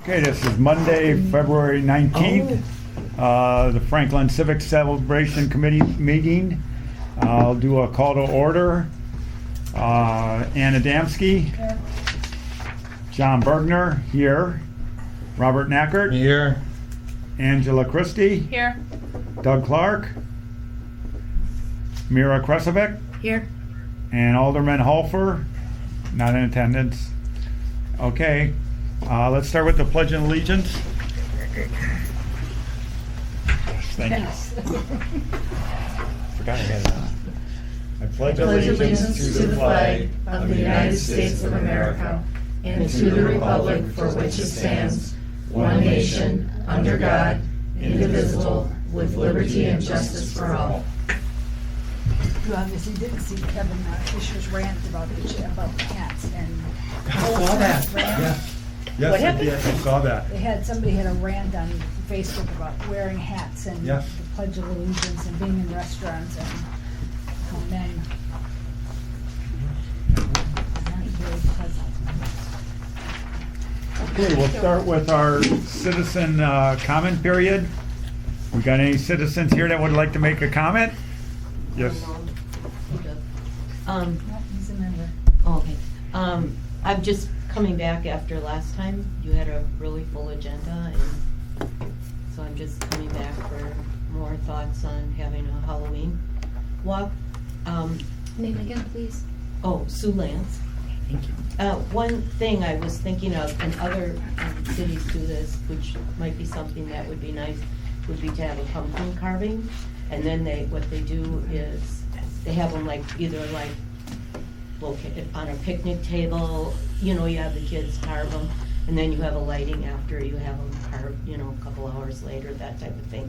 Okay, this is Monday, February 19th, the Franklin Civic Celebration Committee meeting. I'll do a call to order. Ann Adamski. Here. John Bergner, here. Robert Nackert. Here. Angela Christie. Here. Doug Clark. Mira Kresovic. Here. And Alderman Holfer, not in attendance. Okay, let's start with the Pledge of Allegiance. Thank you. Forgot I had it on. I pledge allegiance to the flag of the United States of America and to the republic for which it stands, one nation, under God, indivisible, with liberty and justice for all. You obviously didn't see Kevin Fisher's rant about the hats and. I saw that. Rant. Yes. What Yes, I happened? did. I saw that. Somebody had a rant on Facebook about wearing hats and Yes. the Pledge of Allegiance and being in restaurants and how men aren't very pleasant. Okay, we'll start with our citizen comment period. We got any citizens here that would like to make a comment? Yes. No, he's a member. Okay. I'm just coming back after last time. You had a really full agenda, and so I'm just coming back for more thoughts on having a Halloween walk. Name again, please. Oh, Sue Lance. Thank you. One thing I was thinking of, and other cities do this, which might be something that would be nice, would be to have a pumpkin carving. And then what they do is they have them either located on a picnic table, you have the kids carve them, and then you have a lighting after you have them carved, a couple hours later, that type of thing.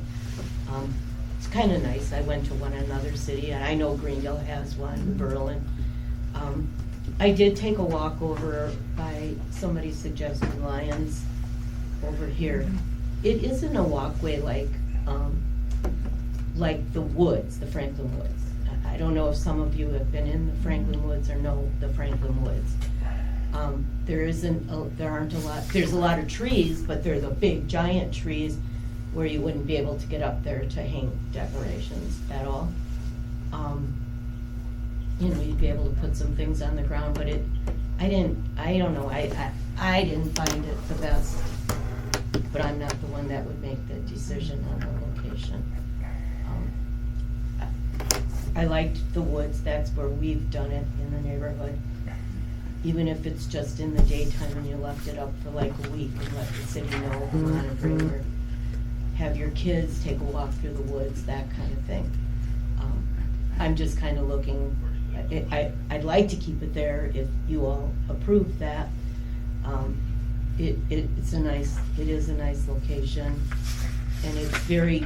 It's kind of nice. I went to one in another city, and I know Greendale has one, Berlin. I did take a walk over by somebody suggested Lions over here. It isn't a walkway like the woods, the Franklin Woods. I don't know if some of you have been in the Franklin Woods or know the Franklin Woods. There's a lot of trees, but they're the big giant trees where you wouldn't be able to get up there to hang decorations at all. You'd be able to put some things on the ground, but I didn't find it the best. But I'm not the one that would make the decision on the location. I liked the woods. That's where we've done it in the neighborhood. Even if it's just in the daytime and you left it up for like a week and let the city know you want to bring have your kids take a walk through the woods, that kind of thing. I'm just kind of looking. I'd like to keep it there if you all approve that. It is a nice location, and it's very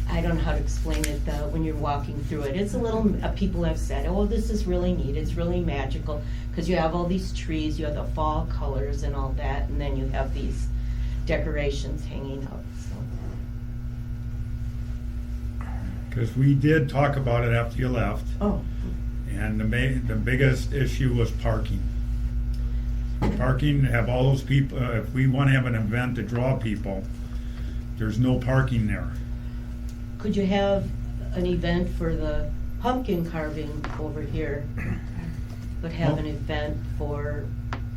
I don't know how to explain it when you're walking through it. It's a little, people have said, oh, this is really neat, it's really magical, because you have all these trees, you have the fall colors and all that, and then you have these decorations hanging up, so. Because we did talk about it after you left. Oh. And the biggest issue was parking. Parking, have all those people, if we want to have an event to draw people, there's no parking there. Could you have an event for the pumpkin carving over here, but have an event for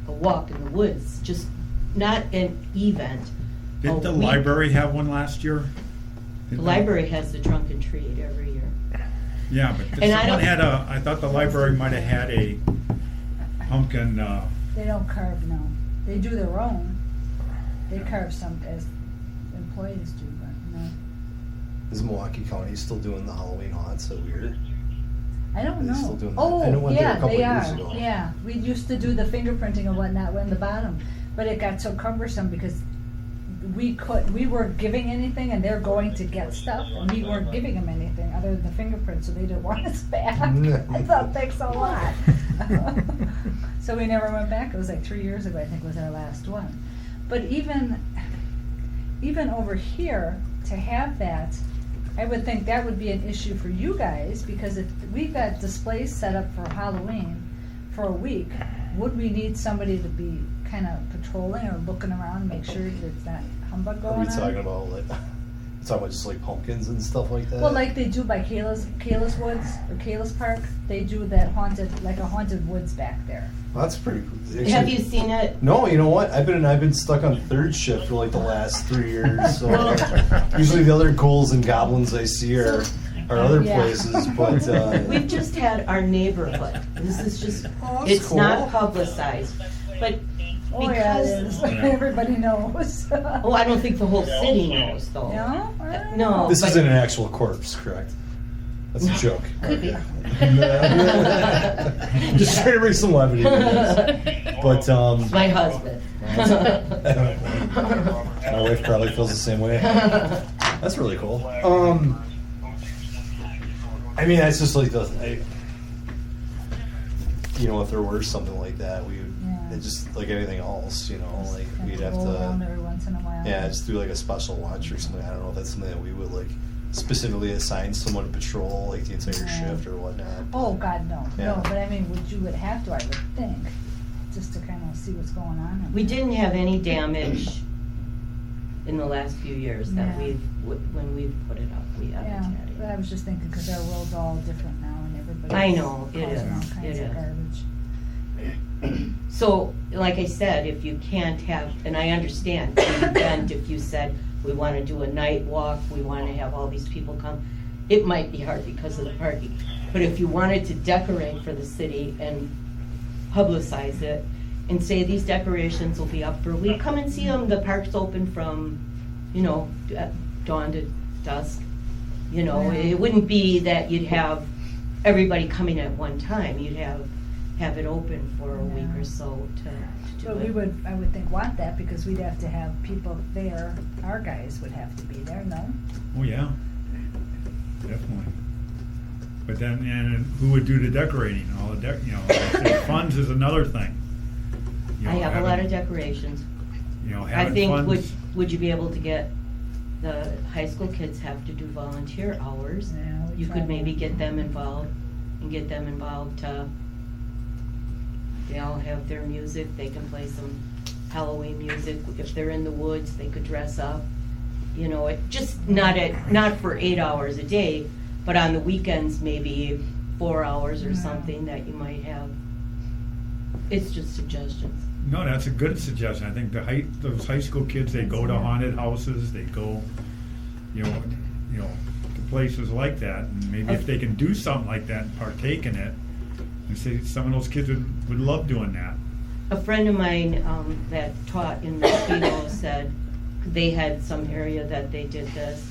a walk in the woods? Just not an event. Didn't the library have one last year? The library has the trunk and treat every year. Yeah, but I thought the library might have had a pumpkin. They don't carve, no. They do their own. They carve some as employees do, but no. Is Milwaukee County still doing the Halloween haunts at Weir? I don't Are they know. still doing that? I know Oh, one did a yeah, couple they years are. ago. Yeah, we used to do the fingerprinting and whatnot in the bottom, but it got so cumbersome because we weren't giving anything, and they're going to get stuff, and we weren't giving them anything other than the fingerprints, so they didn't want us back. I thought, thanks a lot. So we never went back. It was like 3 years ago, I think, was our last one. But even over here, to have that, I would think that would be an issue for you guys, because if we've got displays set up for Halloween for a week, would we need somebody to be kind of patrolling or looking around, make sure that it's not humbug Are going we on? talking about like, talking about just like pumpkins and stuff like that? Well, like they do by Kayla's Woods or Kayla's Park, they do that like a haunted woods back there. Well, that's pretty cool. Have you seen it? No, you know what? I've been stuck on third shift for like the last 3 years. So usually the other ghouls and goblins I see are other Yeah. places, but We've just had our neighborhood. This is just, that's it's cool. not publicized, but Oh yeah, it because, is. Everybody knows. oh, I don't think the whole city knows though. No? I don't No. know. this but- isn't an actual corpse, correct? That's a joke. Could be. Just trying to bring some levity to this. But My husband. my wife probably feels the same way. That's really cool. I mean, that's just like you know, if there were something like that, we would, Yeah. it just like anything else, you know, Just like kind we'd of have roll around to, every once in a while. yeah, just do like a special watch or something. I don't know if that's something that we would like specifically assign someone to patrol like the entire Yeah. shift or whatnot. Oh God, no, Yeah. no. But I mean, you would have to, I would think, just to kind of see what's going on. We didn't have any damage in the last few years that Yeah. when we've put it up, we haven't Yeah, had but I it. was just thinking because our world's all different now, and everybody's I know, it causing all is, kinds it of is. garbage. So, like I said, if you can't have, and I understand the event, if you said, we want to do a night walk, we want to have all these people come, it might be hard because of the parking. But if you wanted to decorate for the city and publicize it, and say these decorations will be up for a week, come and see them, the park's open from, you know, dawn to dusk. You know, Yeah. it wouldn't be that you'd have everybody coming at one time, you'd have it open for a week Yeah. or so to do But it. we would, I would think, want that because we'd have to have people there. Our guys would have to be there, no? Oh, yeah, definitely. But then, and who would do the decorating, all the you know, the funds is another thing. You I know, have a lot of having- decorations. You know, I having think, funds. would you be able to get, the high school kids have to do volunteer hours. Yeah, we You try could to- maybe get them involved to, they all have their music, they can play some Halloween music. If they're in the woods, they could dress up. You know, it just not for 8 hours a day, but on the weekends, maybe 4 hours or Yeah. something that you might have. It's just suggestions. No, that's a good suggestion. I think those high school kids, they go to haunted houses, they go, you know, to places like that, and maybe if they can do something like that and partake in it, and say some of those kids would love doing that. A friend of mine that taught in Mosquito said they had some area that they did this,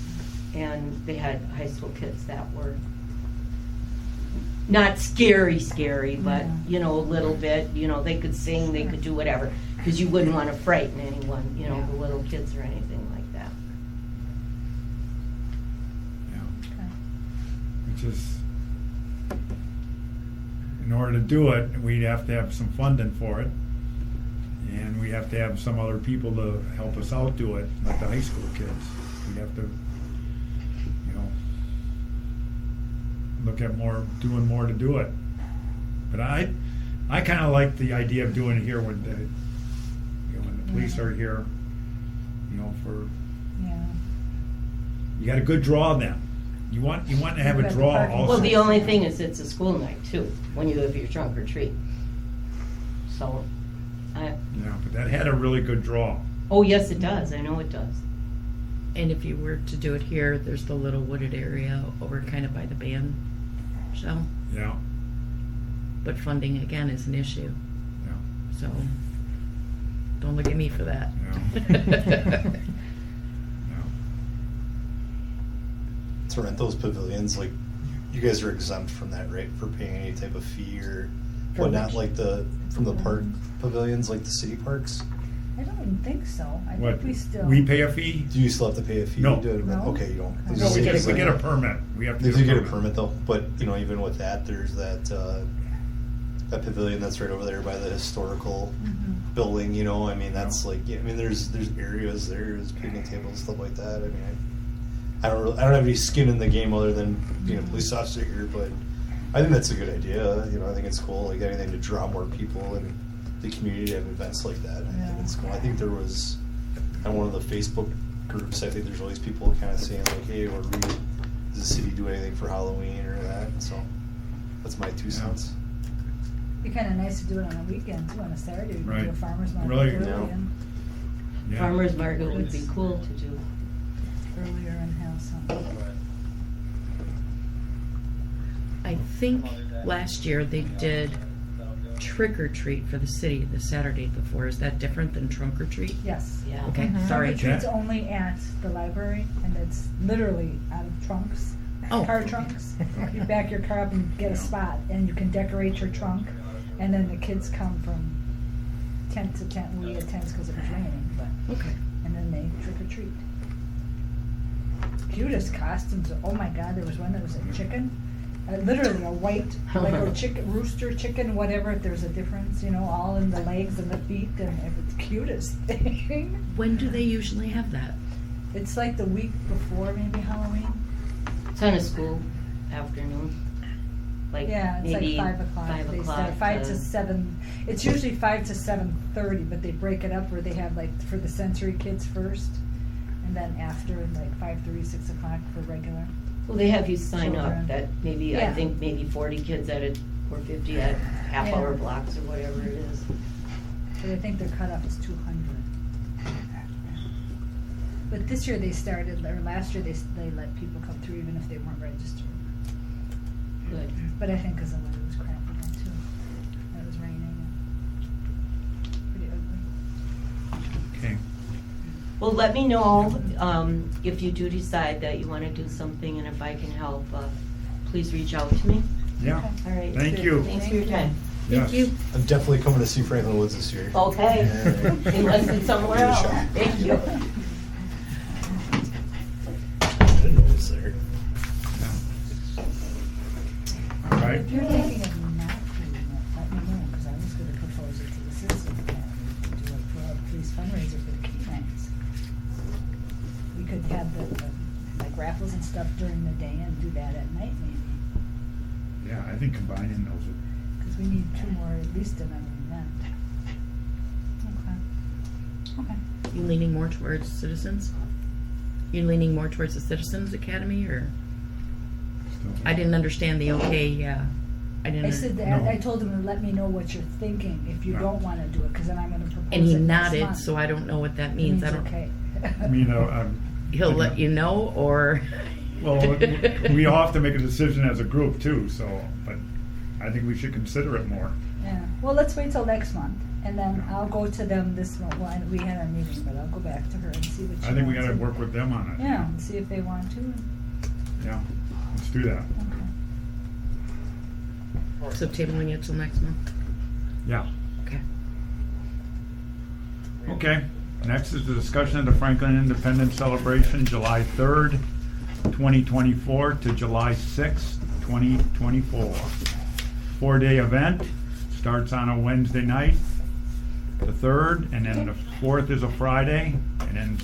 and they had high school kids that were not scary, but, Yeah. you know, a little bit, you know, they could sing, they could do whatever, because you wouldn't want to frighten anyone, you know, the little kids or anything like that. Yeah. Okay. Which is, in order to do it, we'd have to have some funding for it. And we have to have some other people to help us out do it, like the high school kids. We have to, you know, look at doing more to do it. But I kind of like the idea of doing it here when when the police are here, you know, Yeah. you got a good draw then. You want to have You've a got the draw parking lot. also. Well, the only thing is it's a school night too, when you have your trunk or treat. So, Yeah, but that had a really good draw. oh, yes, it does, I know it does. And if you were to do it here, there's the little wooded area over kind of by the band shell. Yeah, But funding again is an issue, yeah, so don't look at me for that. yeah. To rent those pavilions, like, you guys are exempt from that, right? For paying any type of fee or For whatnot, which? like from the park pavilions, like the city parks? I don't even think so. I What, think we still. we pay a fee? Do you still have to pay a fee? No. to No. Okay, you don't. No, No, we just get a permit. We have to If you get a permit though, but you know, even with that, there's that pavilion that's right over there by the historical Mhm. building, you know, I mean, that's like, yeah, I mean, there's areas there's picnic tables, stuff like that, I mean, I don't have any skin in the game other than being a police officer here, but I think that's a good idea, you know, I think it's cool, like anything to draw more people and the community to have events like that. I Yeah. think it's cool. I think there was, on one of the Facebook groups, I think there's always people kind of saying like, hey, does the city do anything for Halloween or that? So that's my 2 cents. It'd be kinda nice to do it on a weekend too, on a Saturday, we could Right. do a farmer's market Really? early Yeah. and Yeah. Farmer's market would be cool to do. earlier and have some. I think last year they did trick or treat for the city the Saturday before. Is that different than trunk or treat? Yes. Yeah. Okay, Trunk sorry. or treat's only at the library, and it's literally out of trunks, Oh. car trunks. You back your car up and get a spot, and you can decorate your trunk, and then the kids come from tent to tent. We had tents because it was raining, but, Okay. and then they trick or treat. Cutest costumes, oh my God, there was one that was a chicken, literally a white, like a chicken, rooster, chicken, whatever, if there's a difference, you know, all in the legs and the feet, and it was the cutest thing. When do they usually have that? It's like the week before maybe Halloween. It's on a school afternoon. Like Yeah, it's like maybe 5:00. 5 They o'clock. start 5 to 7. It's usually 5 to 7:30, but they break it up where they have like for the sensory kids first, and then after like 5:30, 6 o'clock for regular. Well, they have you sign Children. up that maybe, I Yeah. think maybe 40 kids at it, or 50 at half-hour Yeah. blocks or whatever it is. But I think their cutoff is 200. But this year they started, or last year they let people come through even if they weren't registered. Good. But I think because the weather was crappy then too. It was raining and pretty ugly. Okay. Well, let me know if you do decide that you want to do something, and if I can help, please reach out to me. Yeah. All right. Thank good. you. Thanks for your time. Thank Yes. you. I'm definitely coming to see Franklin Woods this year. Okay. Yeah. Unless it's somewhere Give it a else. shot. Thank you. I didn't know it was there. All right. If you're thinking of not doing it, let me know, because I was gonna propose it to the Citizen Academy to do it for a police fundraiser for the canines. We could have the like raffles and stuff during the day and do that at night maybe, Yeah, I think combining those would. because we need 2 more, at least another event. Okay. Okay. You leaning more towards citizens? You leaning more towards the Citizens Academy, or? I didn't understand the okay, yeah. I didn't. I said that, No. I told him to let me know what you're thinking if you Yeah. don't wanna do it, because then I'm gonna propose it And he next nodded, month. so I don't know what that It means. I don't. okay. I mean, He'll let you know, or? Well, we all have to make a decision as a group too, so, but I think we should consider it more. Yeah, well, let's wait till next month, and then I'll go to them this month, well, we had our meeting, but I'll go back to her and see what she I think we wants. gotta work with them on it. Yeah, and see if they want to, Yeah, let's do that. okay. So tabling it till next month? Yeah. Okay. Okay, next is the discussion of the Franklin Independence Celebration, July 3rd, 2024 to July 6th, 2024. 4-day event, starts on a Wednesday night, the 3rd, and then the 4th is a Friday, and then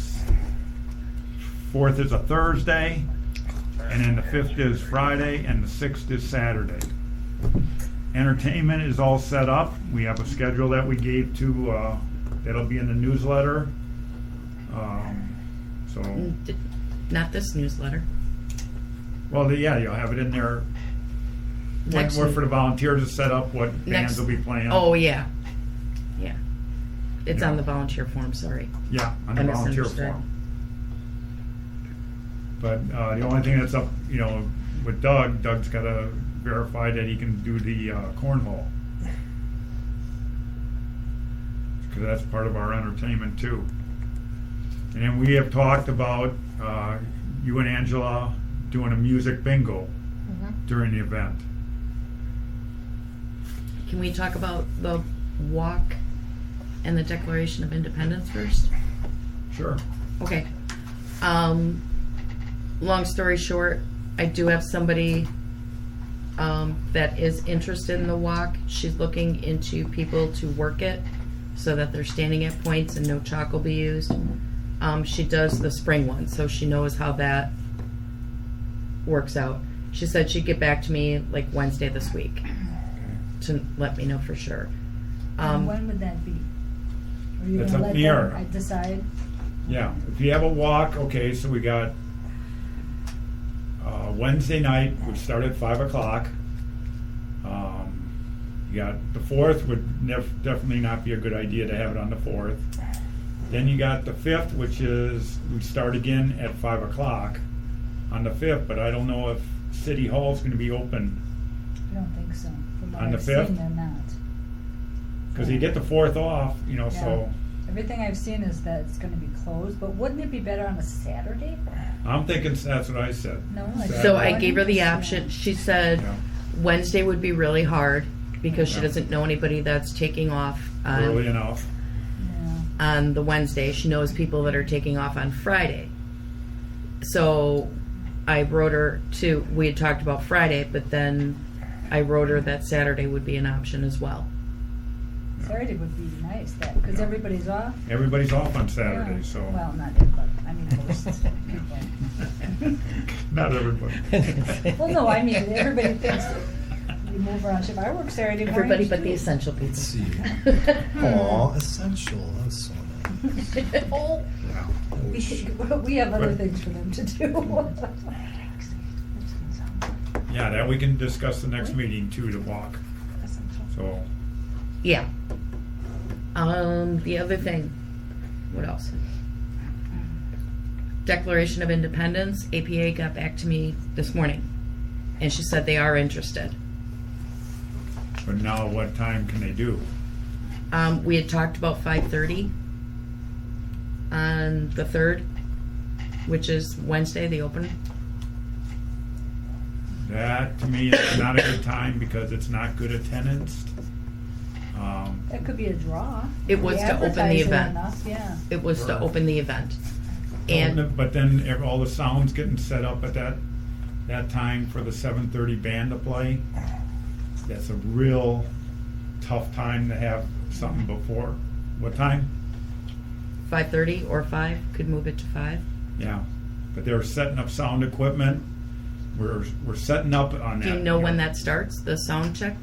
4th is a Thursday, and then the 5th is Friday, and the 6th is Saturday. Entertainment is all set up. We have a schedule that we gave to, that'll be in the newsletter. So, Not this newsletter. well, yeah, you'll have it in there. When Next we're one. for the volunteers to set up what bands Next- will be playing. Oh, yeah. Yeah. It's Yeah. on the volunteer form, sorry. Yeah, on I the volunteer misunderstood. form. But the only thing that's up, with Doug's got to verify that he can do the cornhole. Because that's part of our entertainment too. And then we have talked about you and Angela doing a music bingo during the event. Can we talk about the walk and the Declaration of Independence first? Sure. Okay. Long story short, I do have somebody that is interested in the walk. She's looking into people to work it so that they're standing at points and no chalk will be used. She does the spring one, so she knows how that works out. She said she'd get back to me like Wednesday this week to let me know for sure. And when would that be? Are you That's gonna up let in the air. them decide? Yeah, if you have a walk, okay, so we got Wednesday night, would start at 5 o'clock. You got the 4th would definitely not be a good idea to have it on the 4th. Then you got the 5th, which is, we start again at 5 o'clock on the 5th, but I don't know if City Hall's gonna be open, I don't think so. From what On the I've 5th? seen, they're not. cause you get the 4th off, you know, so. Everything I've seen is that it's gonna be closed, but wouldn't it be better on a Saturday? I'm thinking that's what I said. No, like. So I Saturday? gave her the option. She said Yeah. Wednesday would be really hard because she Yeah. doesn't know anybody that's taking off Early enough. Yeah. on the Wednesday. She knows people that are taking off on Friday. So I wrote her to, we had talked about Friday, but then I wrote her that Saturday would be an option as well. Saturday would be nice, that, because everybody's off. Everybody's off on Saturday, Yeah. so. Well, not everybody, I mean, most people. Not everybody. Well, no, I mean, everybody thinks you move around shift. I work Saturday mornings Everybody but the too. essential people. Let's see. Aw, essential. That's so nice. Oh. Yeah. I wish- We have other But- things for them to do. Yeah, that we can discuss the next meeting too, to walk, so. Yeah. The other thing, what else? Declaration of Independence, APA got back to me this morning, and she said they are interested. But now what time can they do? We had talked about 5:30 on the 3rd, which is Wednesday, the opening. That, to me, is not a good time because it's not good attendance. That could be a draw. It was We to open the advertise it event. enough, yeah. It was to open the event. And But then all the sound's getting set up at that time for the 7:30 band to play. That's a real tough time to have something before. What time? 5:30 or 5, could move it to 5. Yeah, but they're setting up sound equipment. We're setting up on that. Do you know when that starts, the sound check?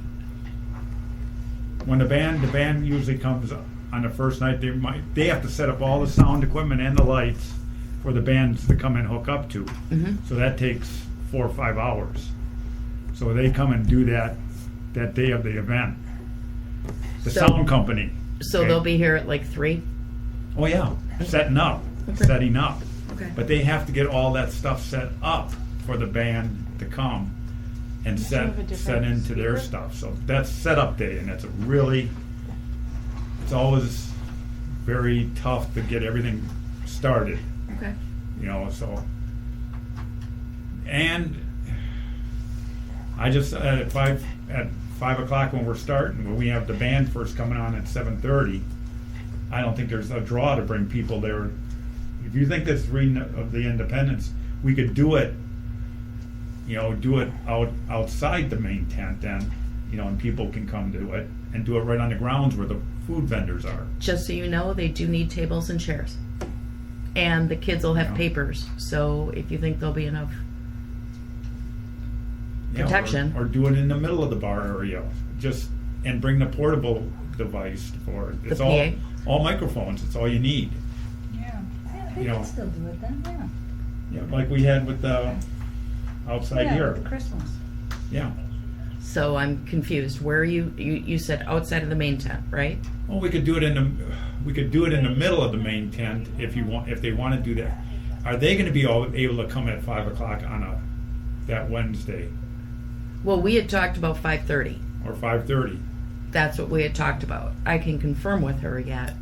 When the band usually comes on the first night, they have to set up all the sound equipment and the lights for the bands to come and hook up to. Mhm. So that takes 4 or 5 hours. So they come and do that day of the event. The So- sound company. So okay? they'll be here at like 3? Oh yeah, setting up, Okay. setting up. Okay. But they have to get all that stuff set up for the band to come and set into their stuff. So that's setup day, and it's always very tough to get everything started, Okay. you know, so. And I just, at 5 o'clock when we're starting, when we have the band first coming on at 7:30, I don't think there's a draw to bring people there. If you think that's reading of the Independence, we could do it, you know, outside the main tent then, you know, and people can come to it, and do it right on the grounds where the food vendors are. Just so you know, they do need tables and chairs. And the kids will have Yeah. papers, so if you think there'll be enough Yeah, protection. Or do it in the middle of the bar area, and bring the portable device for it. It's The all, PA? all microphones, it's all you need. Yeah, they You can know. still do it then, yeah. Yeah, like we had with the outside Yeah, here. with the Christmas. Yeah. So I'm confused. Where are you said outside of the main tent, right? Well, we could do it in the middle of the main tent if they want to do that. Are they going to be able to come at 5 o'clock on that Wednesday Well, we had talked about 5:30. or 5:30? That's what we had talked about. I can confirm with her yet.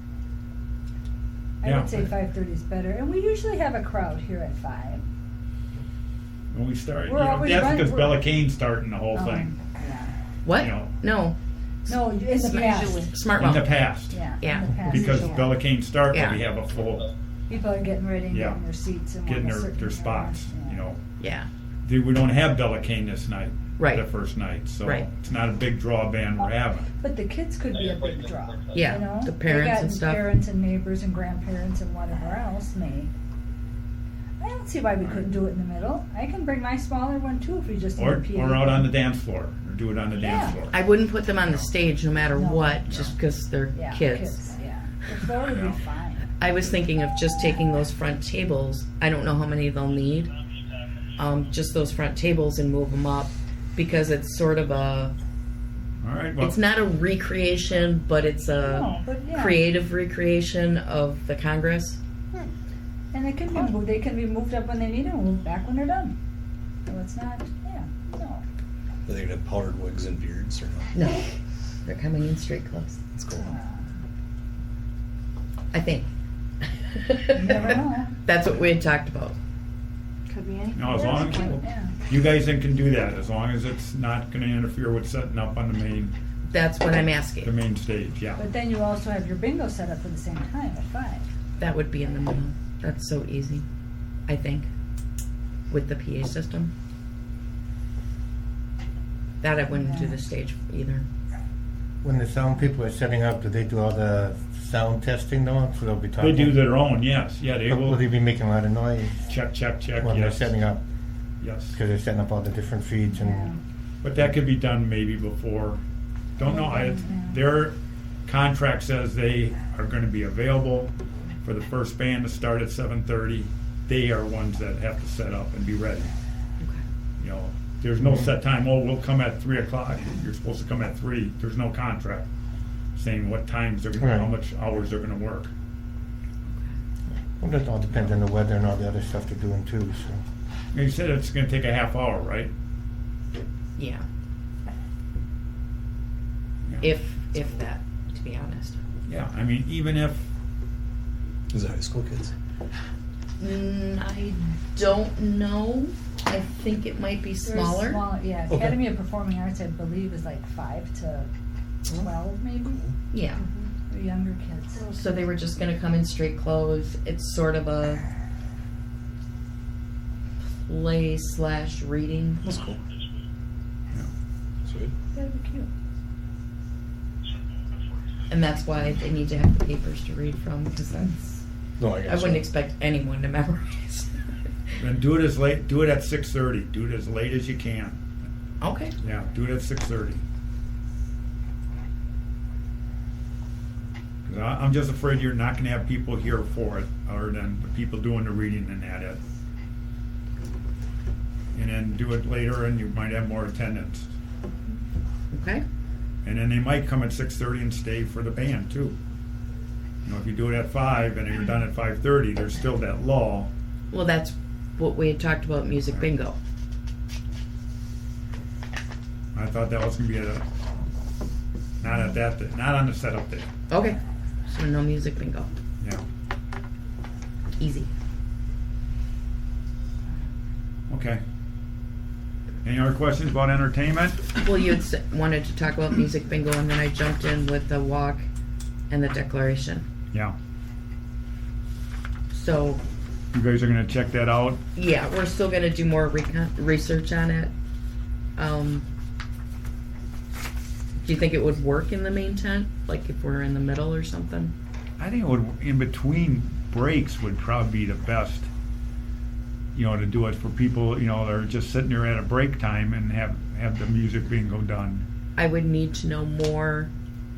I Yeah. would say 5:30 is better, and we usually have a crowd here at 5. When we start, We're always that's run- because we're- Bella Kane's starting the whole thing. Yeah. What? You know. No. No, in the past. Smart In mouth. the past, Yeah. Yeah. In the past, because yeah. Bella Kane started, Yeah. we have a full People are getting ready and Yeah. getting their seats and getting want a their certain spots. area. You know, Yeah. we don't have Bella Kane this night. Right. The first night, so Right. it's not a big draw band we're having. But the kids could be a big draw. Yeah, You know? the parents They got and stuff. Parents and neighbors and grandparents and whatever else may. I don't see why we couldn't do it in the middle. I can bring my smaller one too if we just Or need a PA. out on the dance floor, or do it on the dance Yeah. floor. I wouldn't put them on the stage no matter No. what, just because they're Yeah, kids. yeah. The floor would Yeah. be fine. I was thinking of just taking those front tables. I don't know how many they'll need. Just those front tables and move them up because it's sort of a. All right, well, It's not a recreation, but it's a No, but yeah. creative recreation of the Congress. And they can be moved, they can be moved up when they need them, moved back when they're done. So it's not, yeah, no. Are they gonna have powdered wigs and beards or no? No, they're coming in straight clothes. What's going on? I think. You never know. That's what we had talked about. Could be anything. no, as long as, Yeah. you guys then can do that, as long as it's not gonna interfere with setting up on That's what I'm the asking. main stage, yeah. But then you also have your bingo set up at the same time at 5. That would be in the middle. That's so easy, I think, with the PA system. That I wouldn't do the stage either. When the sound people are setting up, do they do all the sound testing though? So they'll be They talking. do their own, yes, yeah, they Will will they be making a lot of noise check, when they're yes, setting up? yes. Because they're setting up all the different feeds Yeah. and. But that could be done maybe before, don't know, their contract says they are gonna be available for the first band to start at 7:30. They are ones that have to set up and be ready. You know, there's no set time, oh, we'll come at 3:00, you're supposed to come at 3, there's no contract saying what times they're gonna, how Right. much hours they're gonna work. Well, that all depends on the weather and all the other stuff they're doing too, so. And you said it's gonna take a half hour, right? Yeah. Yeah. If that, to be honest. Yeah, I mean, even if, Is it high school kids? I don't know. I think it might be There's smaller. Yeah, Okay. Academy of Performing Arts, I believe, is like 5 to 12 maybe, Yeah. or younger kids. So they were just gonna come in straight clothes. It's sort of a play/reading. That's cool. Sweet. That'd be cute. And that's why they need to have the papers to read from, because that's, No, I wouldn't expect anyone to memorize. then do it as late, do it at 6:30, do it as late as you can. Okay. Yeah, do it at 6:30. Because I'm just afraid you're not gonna have people here for it, other than the people doing the reading and at it. And then do it later and you might have more attendance. Okay. And then they might come at 6:30 and stay for the band too. You know, if you do it at 5 and you're done at 5:30, there's still that lull. Well, that's what we had talked about, music bingo. I thought that was gonna be not at that, not on the setup day. Okay. So no music bingo. Yeah. Easy. Okay. Any other questions about entertainment? Well, you had wanted to talk about music bingo, and then I jumped in with the walk and the declaration. Yeah. So, You guys are gonna check that out? yeah, we're still going to do more research on it. Do you think it would work in the main tent? Like if we're in the middle or something? I think it would, in between breaks would probably be the best, you know, to do it for people, you know, that are just sitting there at a break time and have the music bingo done. I would need to know more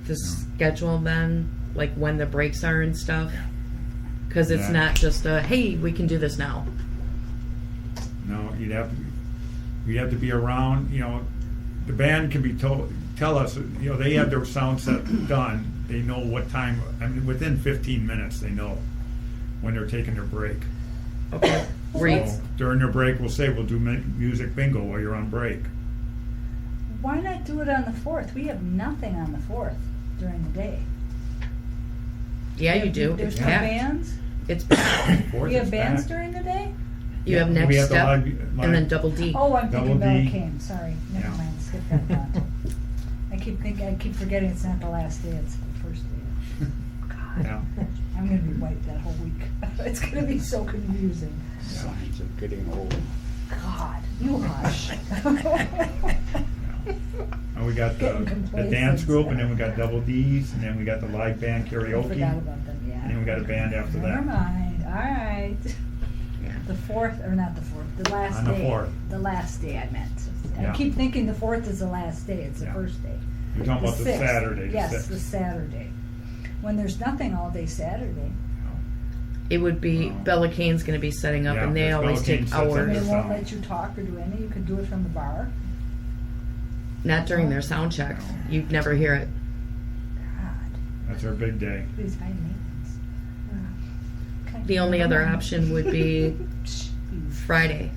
to schedule then, like when the breaks are and stuff. Because it's Yeah. not just a, hey, we can do this now. No, you'd have to be around, you know, the band can be tell us, you know, they have their sound set done, they know what time, I mean, within 15 minutes, they know when they're taking their break. Okay. Were you- So during their break, we'll say, we'll do music bingo while you're on break. Why not do it on the 4th? We have nothing on the 4th during the day. Yeah, you do. There's It's no packed. bands? It's packed. Fourth We have is bands back. during the day? You have We next have the step live- and then double D. Oh, I'm thinking Double D. Bella King, sorry, never Yeah. mind, skip that thought. I keep forgetting it's not the last day, it's the first day. God, Yeah. I'm gonna be wiped that whole week. It's gonna be so confusing. Signs of getting old. God, you hush. And we got Getting the complacent. dance group, and then we got double D's, and then we got the live band I karaoke. forgot about them, yeah. And then we got a band after Never that. mind, all right. Yeah. The 4th, or not the 4th, the last On the day. 4th. The last day I meant. Yeah. I keep thinking the 4th is the last day, it's the Yeah. first day. You're talking about the 6th. Saturday, the Yes, 6th. the Saturday. When there's nothing all day Saturday. It would be, Oh. Bella Kane's gonna be setting up Yeah, and they because always Bella take Kane sets up I mean, hours. it the won't sound. let you talk or do anything, you could do it from the bar. Not during their sound checks. You'd never hear it. God, That's our big day. please high maintenance. Can't The keep only them other on. option would be Jeez. Friday,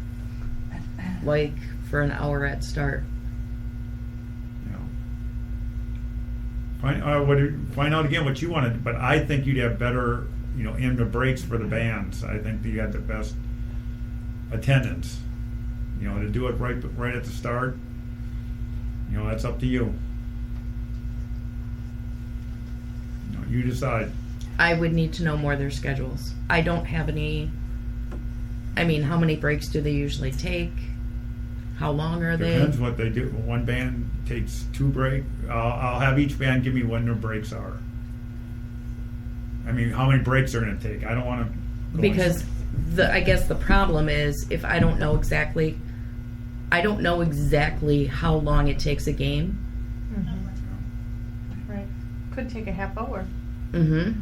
like for an hour at start. You know. Find out again what you wanted, but I think you'd have better, in the breaks for the bands. I think that you had the best attendance. To do it right at the start. That's up to you. You decide. I would need to know more of their schedules. I don't have any. I mean, how many breaks do they usually take? How long are they? Depends what they do. One band takes 2 breaks. I'll have each band give me when their breaks are. I mean, how many breaks they're going to take. I don't want to. Because I guess the problem is if I don't know exactly how long it takes a game. Right. Could take a half hour. Mm-hmm.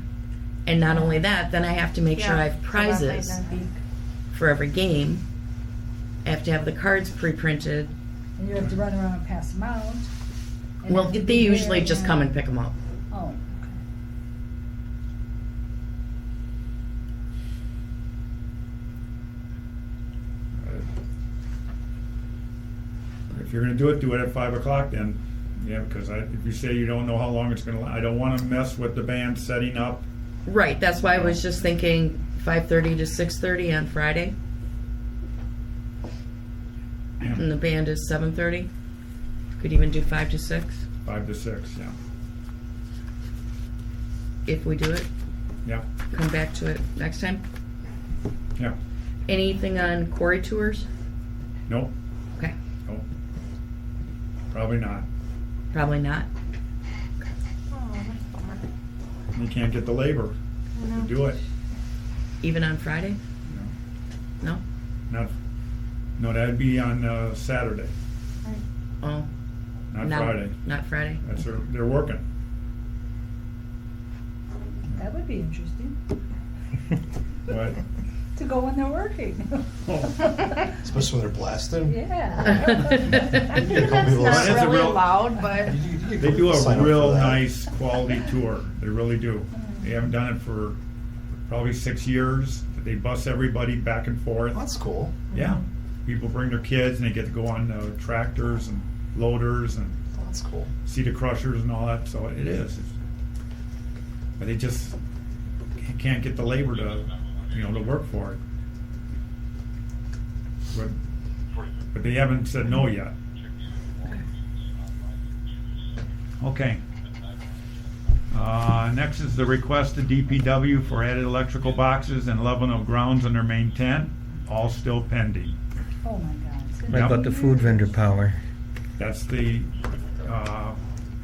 And not only that, then I have to make sure I have so that prizes might not be- for every game. I have to have the cards pre-printed. And you have to run around and pass them out. And Well, have to they be usually there just come and pick them up. Oh, okay. If you're going to do it at 5 o'clock then. Yeah, because if you say you don't know how long it's going to, I don't want to mess with the band setting up. Right, that's why I was just thinking 5:30 to 6:30 on Friday. And the band is 7:30. Could even do 5 to 6 5 to 6, yeah. if we do it. Yeah, Come back to it next time. yeah. Anything on quarry tours? Nope, Okay, nope. Probably not. probably not. Oh, that's a bummer. You can't get the labor I know. to do it. Even on Friday? No? No, that'd be on Saturday, Oh, not no, Friday. Not Friday. That's they're working. That would be interesting, What? to go when they're working. Especially when they're blasting. Yeah. You get a couple That's people not That's a really real- allowed, but They do Sign a up real for that. nice quality tour. They really do. They haven't done it for probably 6 years. They bus everybody back and forth. That's cool. Yeah. People bring their kids and they get to go on tractors and loaders and That's cool. see the crushers and all that. So it is. But they just can't get the labor to work for it. But they haven't said no yet. Okay. Next is the request to DPW for added electrical boxes and leveling of grounds on their main tent, all still pending. Oh, my God. It's gonna What Yep. be about the food vendor power? That's the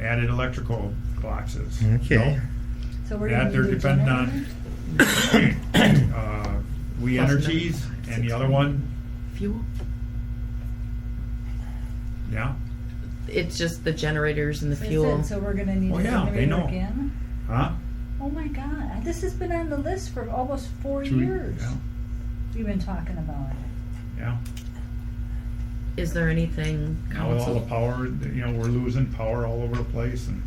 added electrical boxes. Okay. So we're That gonna they're do dependent generators? on We Plus Energies and the other one, Fuel? yeah, It's just the generators and the Is it? fuel. So we're gonna need Oh, a yeah, they generator know. again? huh? Oh, my God. This has been on the list for almost 4 Two- years. Yeah, We've been talking about it. yeah. Is there anything Now with all the council? power, we're losing power all over the place and,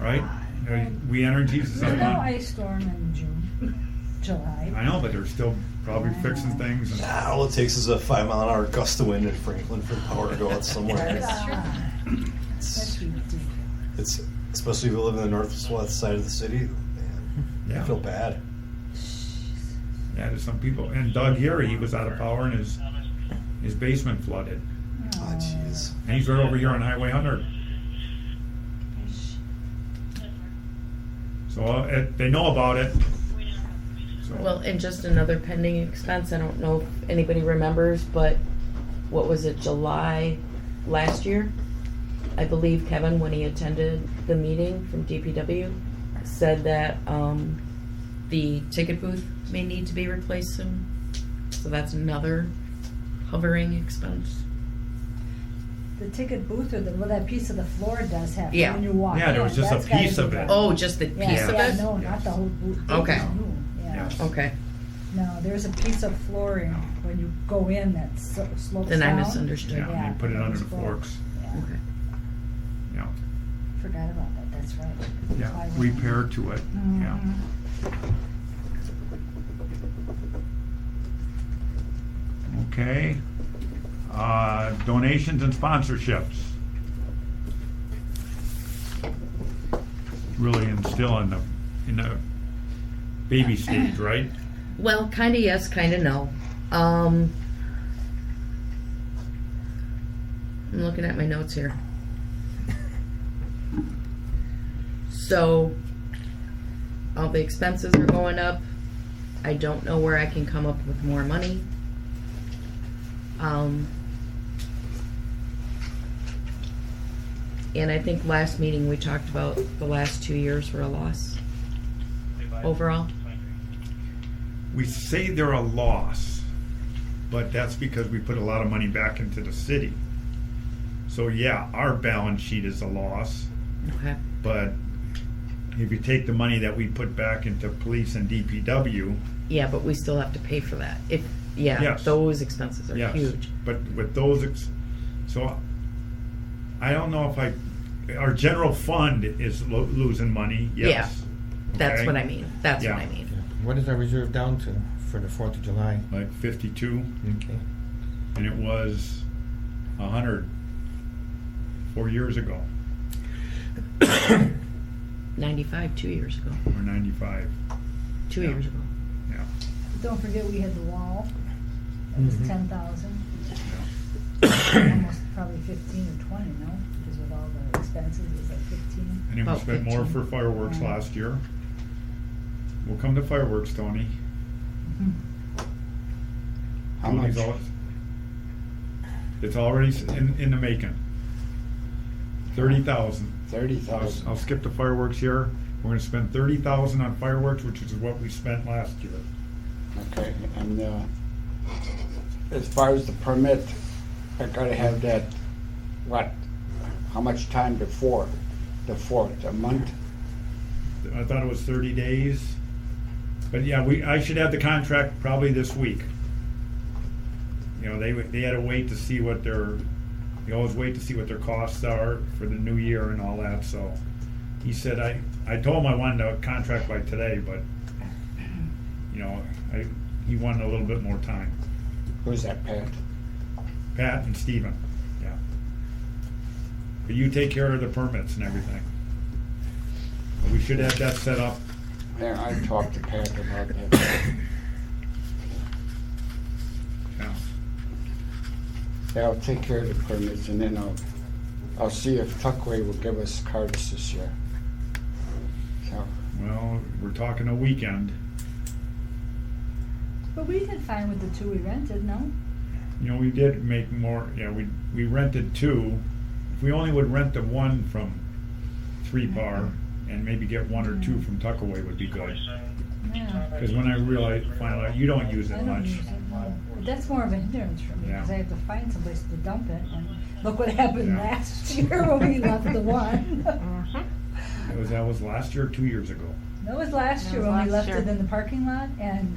right? God. We Energies is There's up no on, ice storm in June, July. I know, but they're still probably fixing things and, Nah, all it takes is a 5-mile-an-hour gust of wind in Franklin for the power to go out somewhere. That's ridiculous. It's especially if you live in the northwest side of the city. Man, Yeah. I feel bad. yeah, there's some people, and Doug here, he was out of power and his basement flooded. Oh, jeez. And he's right over here on Highway 100. So they know about it. So, Well, and just another pending expense, I don't know if anybody remembers, but what was it, July last year? I believe Kevin, when he attended the meeting from DPW, said that the ticket booth may need to be replaced soon. So that's another hovering expense. the ticket booth or well, that piece of the floor does have, Yeah. when you walk in. Yeah, there was just a that's gotta piece be of it. done. Oh, just the piece Yeah, of yeah, it? no, not the whole booth. Okay. No, yeah. Yes. Okay, No, there's a piece of flooring when you go in that slopes down. then I misunderstood. Yeah, and they put it under the floor. forks. Yeah, Okay. Yeah, forgot about that, that's right. That's yeah, why I went in. repair to it, yeah. Mhm. Okay. Donations and sponsorships. Really still in the baby stage, right? Well, kinda yes, kinda no. I'm looking at my notes here. So, all the expenses are going up. I don't know where I can come up with more money. And I think last meeting we talked about the last 2 years were a loss overall. We say they're a loss, but that's because we put a lot of money back into the city. So yeah, our balance sheet is a loss, Okay. but if you take the money that we put back into police and DPW, Yeah, but we still have to pay for that. Yes. Those expenses are yes, huge. but with those, so I don't know if our general fund is losing money, yes. That's Okay? what I mean. That's Yeah. what I mean. What is our reserve down to for the 4th of July? Like 52, Okay. and it was 100 4 years ago, 95, 2 years ago. or 95, 2 Yeah. years ago. yeah. Don't forget we had the wall, that was Mhm. 10,000. Almost probably 15 or 20, no? Because with all the expenses, it was like 15. And then we About spent more 15. for fireworks Yeah. last year. We'll come to fireworks, Tony. How much? It's already in the making. 30,000. 30,000. I'll skip the fireworks here. We're gonna spend 30,000 on fireworks, which is what we spent last year. Okay, and as far as the permit, I gotta have that, what, how much time before the 4th, a month? I thought it was 30 days. But yeah, I should have the contract probably this week. You know, they had to wait to see what they always wait to see what their costs are for the new year and all that, so. He said, I told him I wanted a contract by today, but, you know, he wanted a little bit more time. Who's that, Pat? Pat and Steven, yeah. But you take care of the permits and everything. But we should have that set up. Yeah, I talked to Pat about that. Yeah. Yeah, I'll take care of the permits, and then I'll see if Tuckway will give us cards this year. So, Well, we're talking a weekend. But we did fine with the 2 we rented, no? You know, we did make more, yeah, we rented 2. If we only would rent the 1 from 3 Bar and maybe get 1 or 2 from Tuckaway would be good. Yeah. Because when I found out you don't use I it don't much. use it, no. But that's more of a hindrance for me, Yeah. because I have to find someplace to dump it, and look what happened Yeah. last year when we left the one. That was last year or 2 years ago. That was last That year was when we last left year. it in the parking lot, and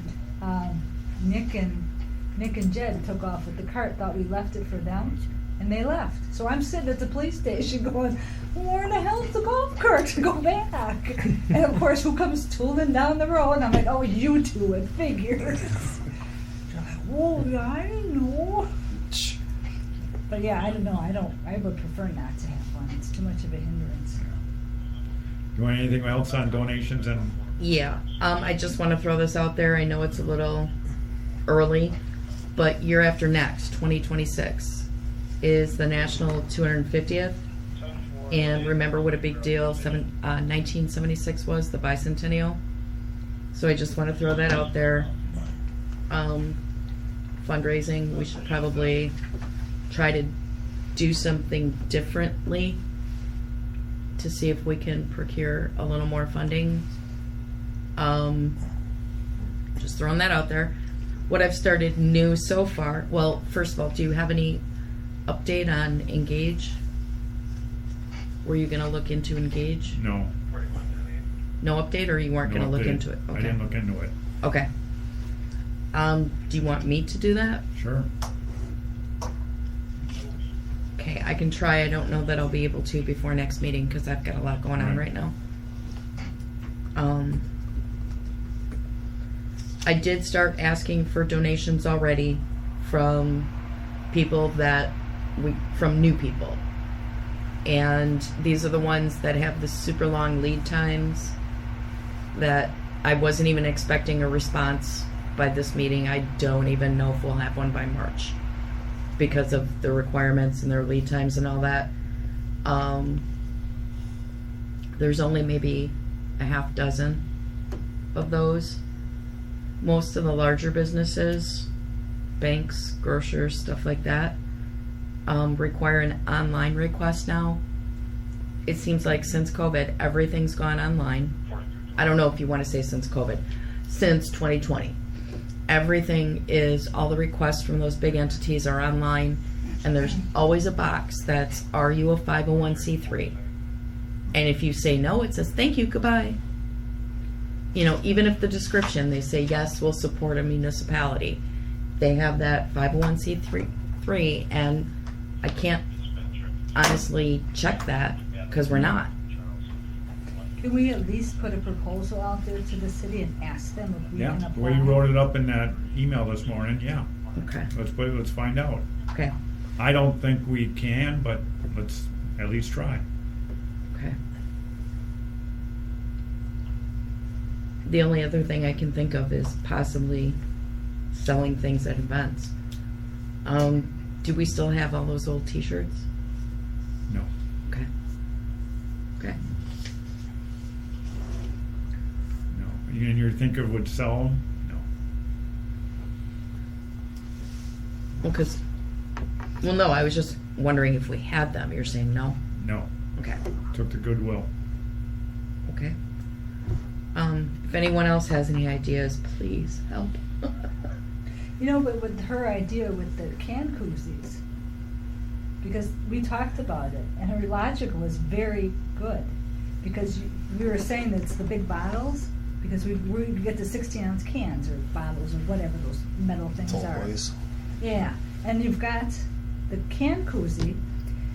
Nick and Jed took off with the cart, thought we left it for them, and they left. So I'm sitting at the police station going, well, where the hell's the golf cart to go back? And of course, who comes tooling down the road? And I'm like, oh, you two, it figures. They're like, whoa, yeah, I didn't know. But yeah, I don't know. I would prefer not to have one. It's too much of a hindrance. You want anything else on donations and? Yeah, I just want to throw this out there. I know it's a little early, but year after next, 2026, is the national 250th. And remember what a big deal 1976 was, the bicentennial. So I just want to throw that out there. Fundraising, we should probably try to do something differently to see if we can procure a little more funding. Just throwing that out there. What I've started new so far, well, first of all, do you have any update on Engage? Were you gonna look into Engage? No. No update, or you weren't no gonna look update. into it? I Okay. didn't look into it. Okay. Do you want me to do that? Sure. Okay, I can try. I don't know that I'll be able to before next meeting because I've got a lot going on Right. right now. I did start asking for donations already from people from new people. And these are the ones that have the super long lead times that I wasn't even expecting a response by this meeting. I don't even know if we'll have one by March because of the requirements and their lead times and all that. There's only maybe a half dozen of those. Most of the larger businesses, banks, grocers, stuff like that, require an online request now. It seems like since COVID, everything's gone online. I don't know if you want to say since COVID, since 2020. Everything is, all the requests from those big entities are online, and there's always a box that's, are you a 501c3? And if you say no, it says, thank you, goodbye. You know, even if the description, they say, yes, we'll support a municipality. They have that 501c3, and I can't honestly check that because we're not. Can we at least put a proposal out there to the city and ask them if we Yeah, can the way you apply? wrote it up in that email this morning, yeah. Okay. Let's find out. Okay. I don't think we can, but let's at least try. Okay. The only other thing I can think of is possibly selling things at events. Do we still have all those old T-shirts? No. Okay. Okay. No. And you think it would sell them? No. Well, no, I was just wondering if we had them. You're saying no? No. Okay. Took the goodwill. Okay. If anyone else has any ideas, please help. You know, but with her idea with the can koozies, because we talked about it, and her logic was very good. Because we were saying that it's the big bottles, because we get the 16-ounce cans or bottles or whatever those metal things Tall are. boys. Yeah, and you've got the can koozie,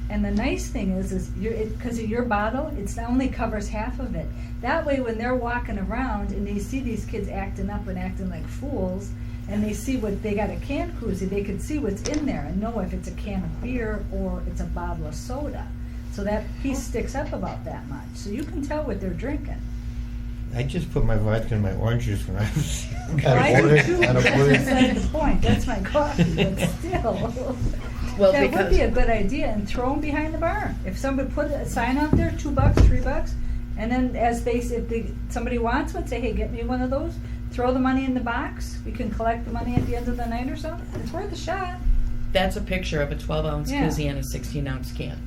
and the nice thing is because of your bottle, it only covers half of it. That way, when they're walking around and they see these kids acting up and acting like fools, and they see what they got a can koozie, they can see what's in there and know if it's a can of beer or it's a bottle of soda. So that piece sticks up about that much. So you can tell what they're drinking. I just put my vodka in my orange juice when I was. I do too. Atta That's boy. beside the point. That's my coffee, but still. Well, That would because be a good idea, and throw them behind the bar. If somebody put a sign out there, $2, $3, and then if somebody wants one, say, hey, get me one of those. Throw the money in the box. We can collect the money at the end of the night or something. It's worth a shot. that's a picture of a 12-ounce Yeah. koozie and a 16-ounce can.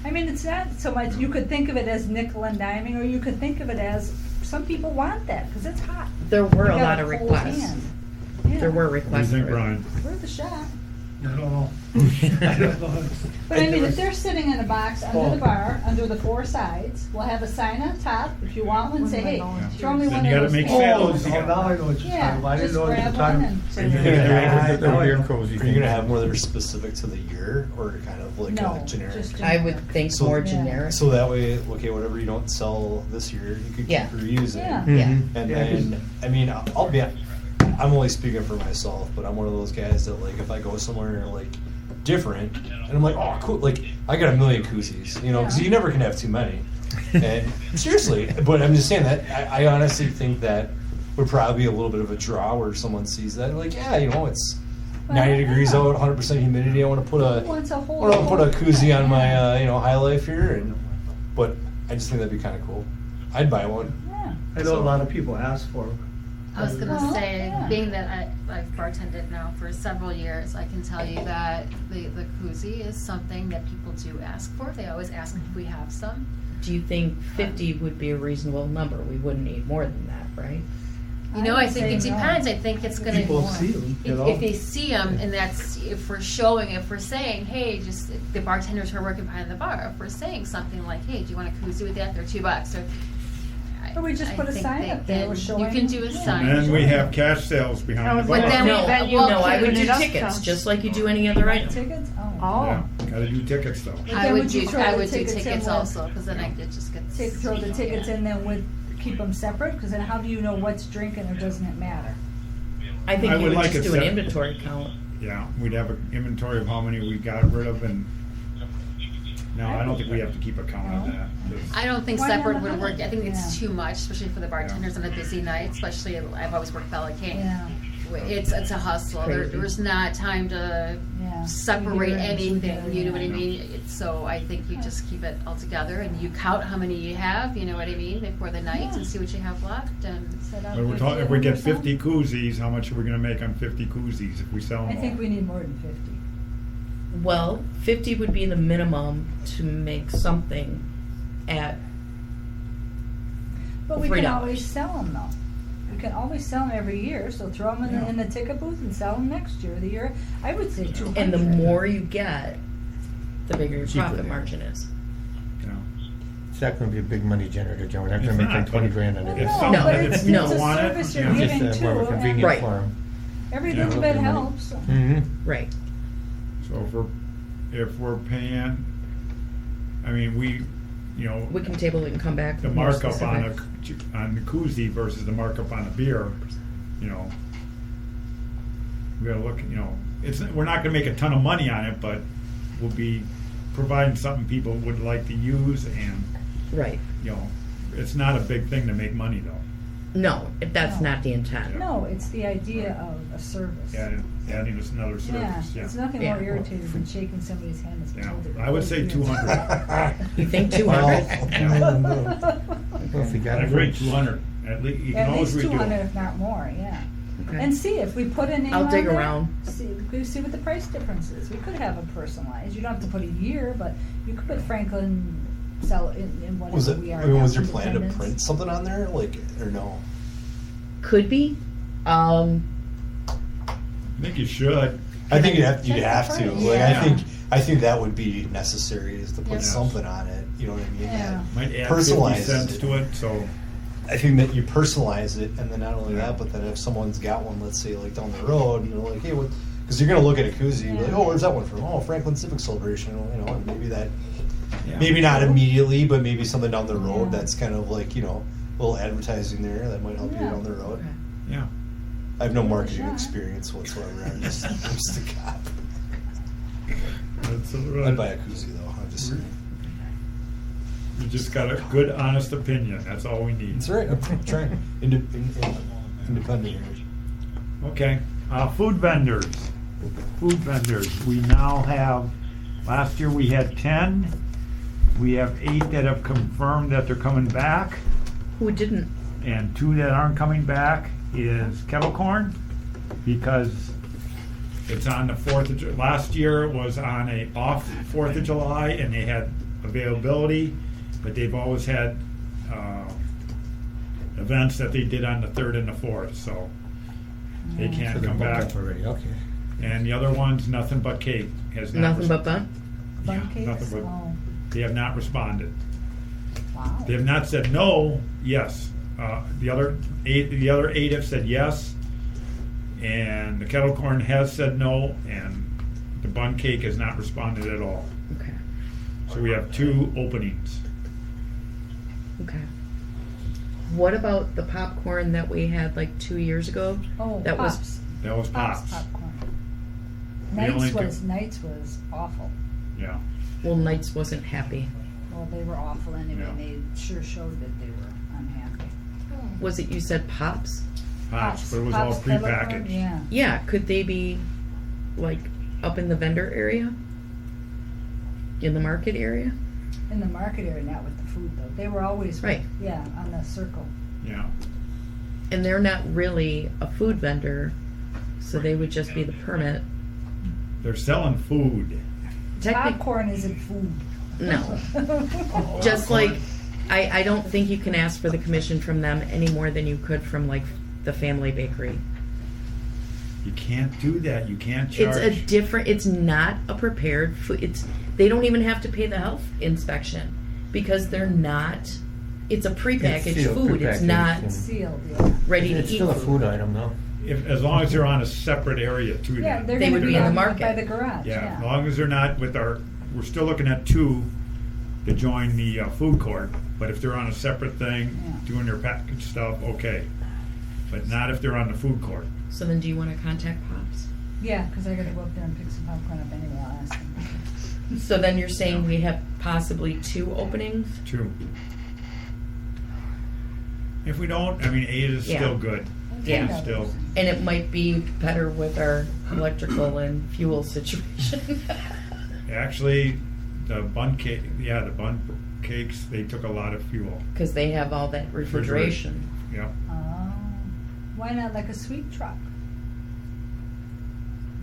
I mean, it's not so much. You could think of it as nickel and diming, or you could think of it as some people want that because it's hot. There were You a got lot of cold requests. hand. Yeah. There were What do you requests. think, for it. Brian? Worth a shot. I don't know. I don't know. But I mean, if they're sitting in a box under Oh. the bar, under the four sides, we'll have a sign on top. If you want one, say, hey, throw me Then one you of gotta those. make cans. sales. Oh, now I know what you're talking Yeah, about. I didn't just know at grab the one time. and. You're gonna have the beer cozy Are you gonna have more that are specific to the year, or kind of like No, a generic? just I would think So- more Yeah. generic. So that way, okay, whatever you don't sell this year, you could Yeah. keep reusing. Yeah. Yeah. And Yeah, then, I mean, I'll be, I'm only speaking for myself, but I'm one of those guys that like, if I go somewhere like different, and I'm like, oh, cool, like I got a million koozies, you know, because Yeah. you never can have too many. And seriously, but I'm just saying that I honestly think that would probably be a little bit of a draw where someone sees that, like, yeah, you know, it's 90 degrees yeah. out, 100% humidity. I want to put Who wants a whole? I want to put a koozie on my, Yeah. high life here, but I just think that'd be kind of cool. I'd buy one. Yeah. I know a lot of people ask for them. I was gonna Well, say, yeah. being that I've bartended now for several years, I can tell you that the koozie is something that people do ask for. They always ask if we have some. Do you think 50 would be a reasonable number? We wouldn't need more than that, right? You know, I think it depends. I think it's gonna. People see them, you know? If they see them, and that's, if we're showing, if we're saying, hey, just the bartenders who are working behind the bar, if we're saying something like, hey, do you want a koozie with that? They're $2. Or we just put a think sign they up there, can- we're You showing. can do a And sign. then we have cash sales behind the But bar. then- No, then you well, no, I would open do it up tickets, to- just like you do any other item. Tickets? Oh. Oh. Yeah, gotta do tickets though. But I then would you do, throw I the would do in tickets with- also, because then it just gets. Throw the tickets in then with, keep them separate, because then how do you know what's drinking or doesn't it matter? I think I you would would like just it do an set- inventory count. Yeah, we'd have an inventory of how many we got rid of and, no, I don't think we have to keep a count of that. 'cause- I don't think Why not separate a would work. I hundred? think it's Yeah. too much, especially for the bartenders on a busy night, especially, I've always worked Bella King. Yeah, It's a hustle. There's not time to yeah. separate Figure it, anything, figure it, you know what I yeah. mean? So I think you just keep it all together and you count how many you have, you know what I mean, before the night Yeah. and see what you have left and. Set up But we're 50 talking, if we get or something. 50 koozies, how much are we gonna make on 50 koozies if we sell them I all? think we need more than 50. Well, 50 would be the minimum to make something at, But we $3. can always sell them though. We can always sell them every year, so throw them Yeah. in the ticket booth and sell them next year, the year, I would say 200. and the more you get, the bigger your Cheaper, profit yeah. margin is. Yeah. It's not gonna be a big money generator, John. We're not It's gonna make not, them 20 but grand on Well, it. It's no, something but that it's, if people it's a want it, service yeah. you're Just giving more of a too, convenience Right. for them. every Yeah. little bit helps. Mm-hmm. Right. So if we're paying, I mean, you know, We can table it and come back the with more markup on specifics. on the koozie versus the markup on a beer, you know, we gotta look, you know, we're not gonna make a ton of money on it, but we'll be providing something people would like to use, and, Right. you know, it's not a big thing to make money though. No, if that's No. not the intent. No, it's the idea of a service. Adding us another service, yeah. It's nothing Yeah. more irritating than shaking somebody's hand and Yeah, told it. I would say 200. You think 200? Well, if you got I it agree, right. 200, at least, you can At always least redo 200, it. if not more, yeah. Okay. And see, if we put a name I'll on dig there, around. See what the price difference is. We could have a personalized, you don't have to put a year, but you could put Franklin, sell it in Was whatever it, we are I mean, now, was your plan to Independence. print something on there, like, or no? Could be. I think you should. I think you'd Check have the to, price. like, Yeah. I think that would be necessary, is to put Yeah. something on it, you know what I mean? Yeah. That Might add 50 Personalize cents it. to it, so, I think that you personalize it, and then not only that, but then if someone's got one, let's say like down the road, and they're like, hey, what? Because you're gonna look at a koozie, and be like, Yeah. oh, where's that one from? Oh, Franklin Civic Celebration, you know, and maybe that, yeah. maybe not immediately, but maybe something down the road Yeah. that's kind of like, you know, a little advertising there that might help you Yeah. down the road. Yeah. I have no Give it a marketing shot. experience whatsoever. I'm just a cop. That's I'd buy a koozie though. I'm just saying. You just got a good, honest opinion, that's all we need. That's right. I'm trying. Independent here. Okay, food vendors. Food vendors, we now have, last year we had 10. We have 8 that have confirmed that they're coming back, Who didn't? and 2 that aren't coming back is Kettle Corn, because it's on the 4th of July. Last year it was on a off 4th of July, and they had availability, but they've always had events that they did on the 3rd and the 4th, so they So can't they're come booked back. up already, okay. And the other one's Nothing But Cake has not. Nothing but bun? Bun Yeah, cakes? nothing but- Oh, They have not responded. wow. They have not said no, yes. The other 8 have said yes, and the Kettle Corn has said no, and the Bun Cake has not responded at all. Okay. So we have 2 openings. Okay. What about the popcorn that we had like 2 years ago? Oh, That was- Pops. That was Pops. Popcorn. We only Nights was awful. Yeah. Well, Knights wasn't happy. Well, they were awful anyway, Yeah. and they sure showed that they were unhappy. Was it you said Pops? Pops, but it was all Pops Kettle Corn, prepackaged. Yeah. Yeah, could they be like up in the vendor area? In the market area? In the market area, not with the food though. They were always, Right. yeah, on the circle. Yeah. And they're not really a food vendor, so they would just be the permit. They're selling food. Popcorn isn't food. No. Just like, I don't think you can ask for the commission from them any more than you could from like the family bakery. You can't do that. You can't It's charge. a different, it's not a prepared food. They don't even have to pay the health inspection because they're not, it's a prepackaged sealed, food. It's prepackaged, not and- Sealed, yeah. ready to It's eat still a food. food item, though. As long as they're on a separate area too. Yeah, then. they're They gonna would be be in the on market. by the garage, Yeah, as yeah. long as they're not with our, we're still looking at 2 to join the food court, but if they're on a separate thing, Yeah. doing their package stuff, okay. But not if they're on the food court. So then do you want to contact Pops? Yeah, because I gotta go up there and pick some popcorn up anyway, I'll ask them. So then you're saying we have possibly 2 openings? 2. If we don't, I mean, 8 is Yeah. still good. Yeah. It's still, And it might be better with our electrical and fuel situation. actually, the bun cakes, they took a lot of fuel. Because they have all that refrigeration. Yeah. Oh, why not like a sweet truck?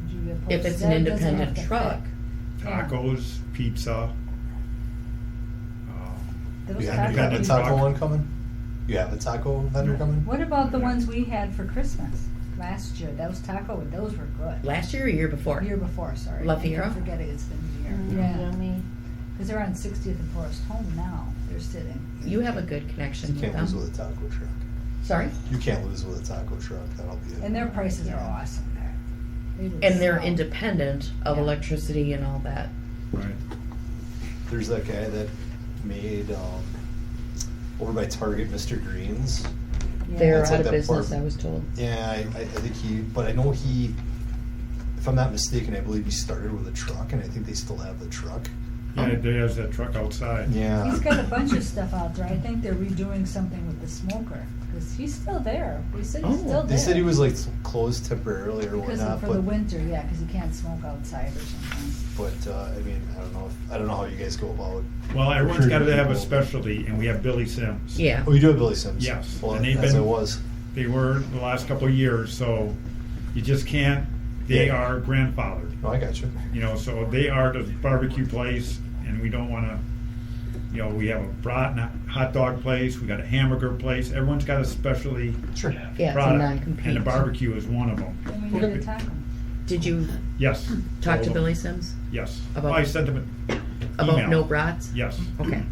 Would you oppose If it's that? an It doesn't have independent to truck. fit. Yeah. Tacos, pizza. Those You tacos have a would be- taco one coming? You have a taco vendor coming? What about the ones we had for Christmas last year? Those those were good. Last year or year before? Year before, sorry. La I keep Fiera? forgetting it's been a year. Mm, Yeah, Yummy. because they're on 60th and Forest Home now. They're sitting. You have a good connection You with can't lose them. with a taco truck. Sorry? You can't lose with a taco truck. That'll be it. And their prices are awesome there. They would And they're sell. independent of Yeah. electricity and all that. Right. There's that guy that made over by Target, Mr. Green's. Yeah. They're It's out like of that business, bar- I was told. Yeah, I think but I know he, if I'm not mistaken, I believe he started with a truck, and I think they still have the truck. Yeah, there's that truck outside. Yeah. He's got a bunch of stuff out there. I think they're redoing something with the smoker because he's still there. They said he's Oh. still there. They said he was like closed temporarily or because whatnot, for the but winter, yeah, because you can't smoke outside or something. I mean, I don't know how you guys go about. Well, everyone's got to have a People. specialty, and we have Billy Sims. Yeah. Oh, you do have Billy Sims. Yes, Well, and they've as been- I was. They were the last couple of years, so you just can't. They Yeah. are grandfathered, No, I got you. you know. So they are the barbecue place, and we don't want to. You know, we have a hot dog place. We got a hamburger place. Everyone's got a specialty Sure. Yeah, it's a product, non-compete. and the barbecue is one of them. Then we need to tackle them. Did you Yes. talk All to of Billy them. Sims Yes. About- I sent them an about email. no brats? Yes, Okay,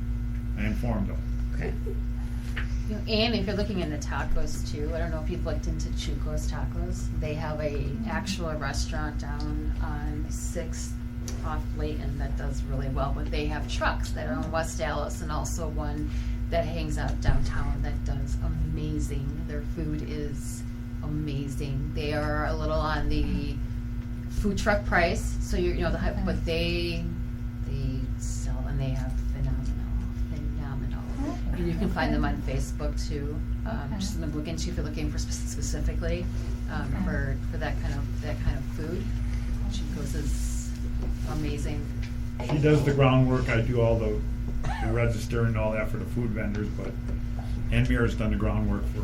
I informed them. okay. You know, and if you're looking into tacos too, I don't know if you've looked into Chuco's Tacos. They have a actual restaurant down on 6th off Layton that does really well, but they have trucks that are in West Dallas and also one that hangs out downtown that does amazing. Their food is amazing. They are a little on the food truck price, so you know but they sell and they have phenomenal. And you can find them on Facebook too. Okay. Just something to look into if you're looking for specifically Okay. for that kind of food. Chico's is amazing. She does the groundwork. I do all the register and all that for the food vendors, but Anmir's done the groundwork for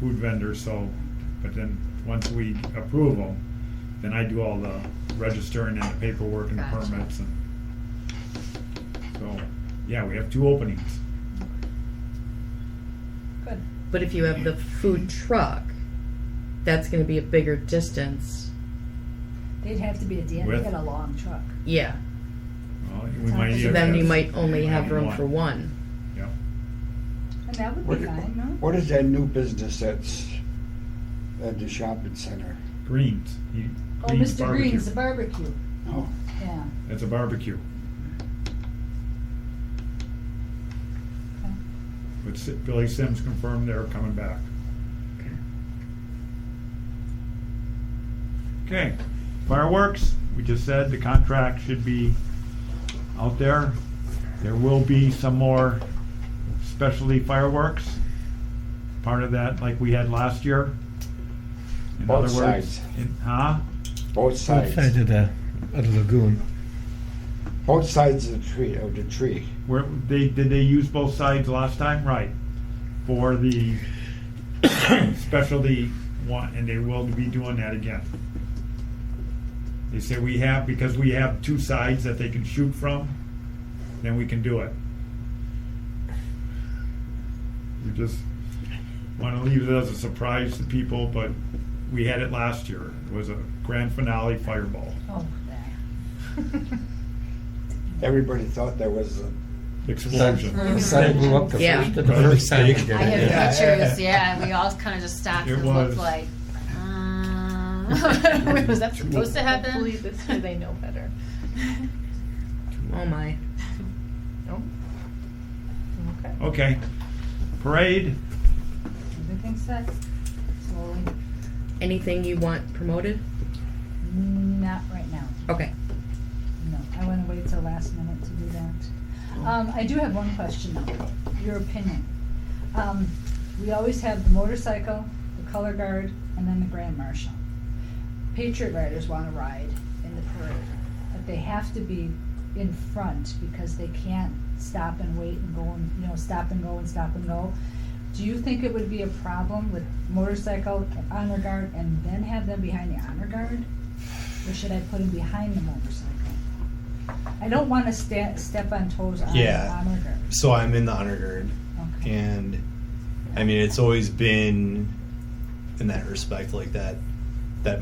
food vendors. So, but then once we approve them, then I do all the registering and the paperwork and the Gotcha. permits, and so yeah, we have 2 openings. Good. But if you have the food truck, that's gonna be a bigger distance. They'd have to be at the end. They With- got a long truck. Yeah, Well, we might So so have then to you have might only have room for one. one. Yeah. And that would What, be fine, no? what is that new business that's at the shopping center? Greens. Oh, Greens Mr. barbecue. Green's, the barbecue. Oh, Yeah. It's a barbecue. Okay. But Billy Sims confirmed they're coming back. Okay, fireworks, we just said the contract should be out there. There will be some more specialty fireworks, part of that like we had last year. In Both other words, sides. Huh? both sides. Outside of the lagoon. Both sides of the tree. Did they use both sides last time? Right. For the specialty one, and they will be doing that again. They say because we have 2 sides that they can shoot from, then we can do it. We just, want to leave it as a surprise to people, but we had it last year. It was a grand finale fireball. Oh, that. Everybody thought there was a Explosion. The sun blew up the Yeah. first time we did I have it. Yeah. pictures, yeah, and we all kind of just stopped It and was. looked like, was that supposed to happen? Hopefully this year they know better. Oh my. No? Okay. Okay. Parade. Everything's set, slowly. Anything you want promoted? Not right now. Okay. No, I want to wait till last minute to do that. I do have one question though, your opinion. We always have the motorcycle, the color guard, and then the grand marshal. Patriot riders want to ride in the parade, but they have to be in front because they can't stop and wait and go and, stop and go and stop and go. Do you think it would be a problem with motorcycle, honor guard, and then have them behind the honor guard? Or should I put them behind the motorcycle? I don't want to step on toes on the Yeah. honor guard. So I'm in the honor guard, Okay. and I mean it's always been in that respect like that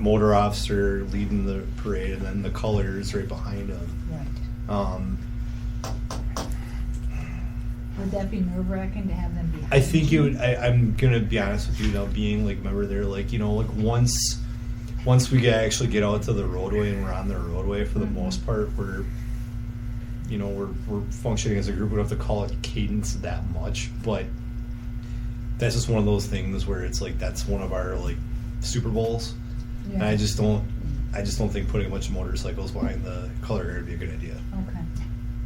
motor officer leading the parade, and then the colors right behind him. Right. Would that be nerve-wracking to have them behind? I think it you? would. I'm gonna be honest with you, being like, remember they're like, like once we actually get out to the roadway and we're on the roadway for the Mhm. most part, we're functioning as a group. We don't have to call it cadence that much, but that's just one of those things where it's like that's one of our like Super Bowls, and Yeah. I just don't think putting a bunch of motorcycles behind the color guard would be a good idea. Okay.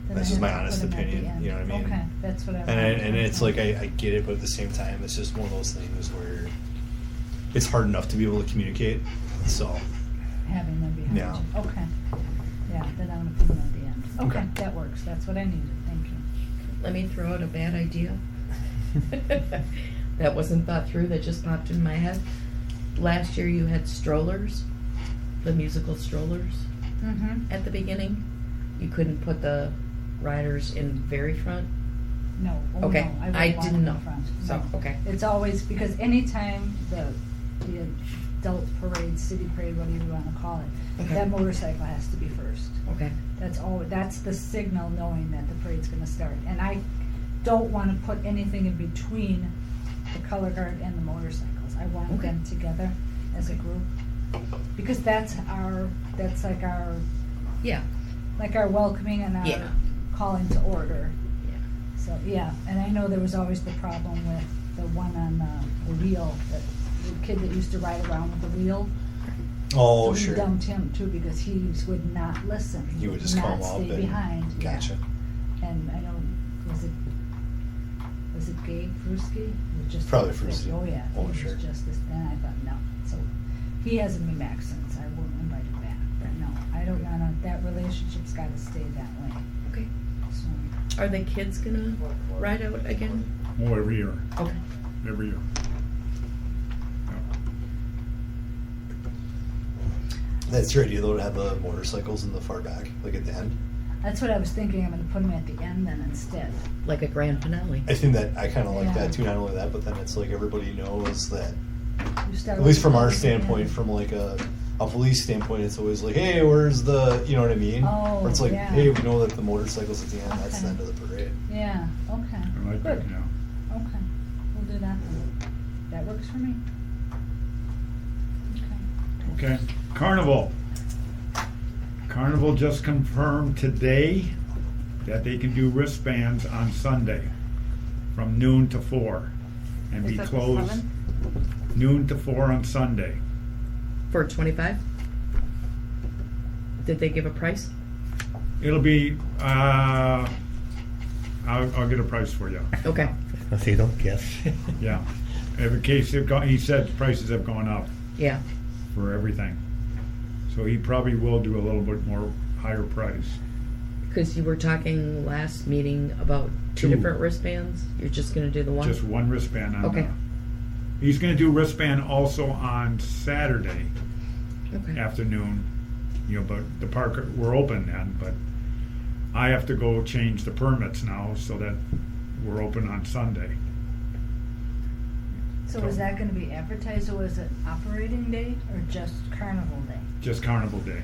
Then That's I just my have to honest put 'em at the opinion, end. you know what I mean? Okay, that's what I. And it's like I get it, but at the same time, it's just one of those things where it's hard enough to be able to communicate. So Having them behind Yeah. you. Okay. Yeah, then I'm gonna put them at the end. Okay, Okay. that works. That's what I needed. Thank you. Let me throw out a bad idea. That wasn't thought through, that just popped in my head. Last year you had strollers, the musical strollers Mm-hmm. at the beginning. You couldn't put the riders in very front. No. Oh, Okay, no, I wouldn't want didn't them in know. front. So, No. okay. It's always, because anytime the adult parade, city parade, whatever you wanna call it, Okay. that motorcycle has to be first. Okay. That's the signal knowing that the parade's gonna start. And I don't wanna put anything in between the color guard and the motorcycles. I want Okay. them together as a group. Because that's Yeah. like our welcoming and our Yeah. calling to order. Yeah. So, yeah, and I know there was always the problem with the one on the wheel, the kid that used to ride around with the wheel. oh We sure, dumped him too because he would not listen. he would just come not up stay and behind. Yeah. gotcha. And I know, was it Gabe Fruski? It was just Probably as thick. Fruski. Oh, yeah. Oh, he was sure. just as, then I thought, no. So he hasn't been back since. I won't invite him back. But no, I don't wanna, that relationship's gotta stay that way. Okay. So, Are the kids gonna ride out again? Oh, every year. Okay. Every year. That's your idea though, to have the motorcycles in the far back, like at the end. that's what I was thinking. I'm gonna put him at the end then instead. Like a grand finale. I think that I kind of like Yeah. that too. Not only that, but then it's like everybody knows that. You start At least with from our the standpoint, end. from like a police standpoint, it's always like, hey, where's the, you know what I mean? Oh, Or it's like, yeah. hey, we know that the motorcycle's at the end. That's the Okay. end of the parade. Yeah, okay. I like that, Good. yeah. Okay, we'll do that then. That works for me. Okay. Okay, Carnival. Carnival just confirmed today that they can do wristbands on Sunday from noon to 4 and Is be that the closed 7th? noon to 4 on Sunday. For 25? Did they give a price? It'll be, I'll get a price for you. Okay. So you don't guess. Yeah. In case he said prices have gone up Yeah. for everything. So he probably will do a little bit more higher price. Because you were talking last meeting about two Two. different wristbands. You're just gonna do the one? Just one wristband on Okay. He's gonna do wristband also on Saturday Okay. afternoon, but the park, we're open then, but I have to go change the permits now so that we're open on Sunday. So is that gonna be advertised, or is it operating day, or just carnival day? Just Carnival Day,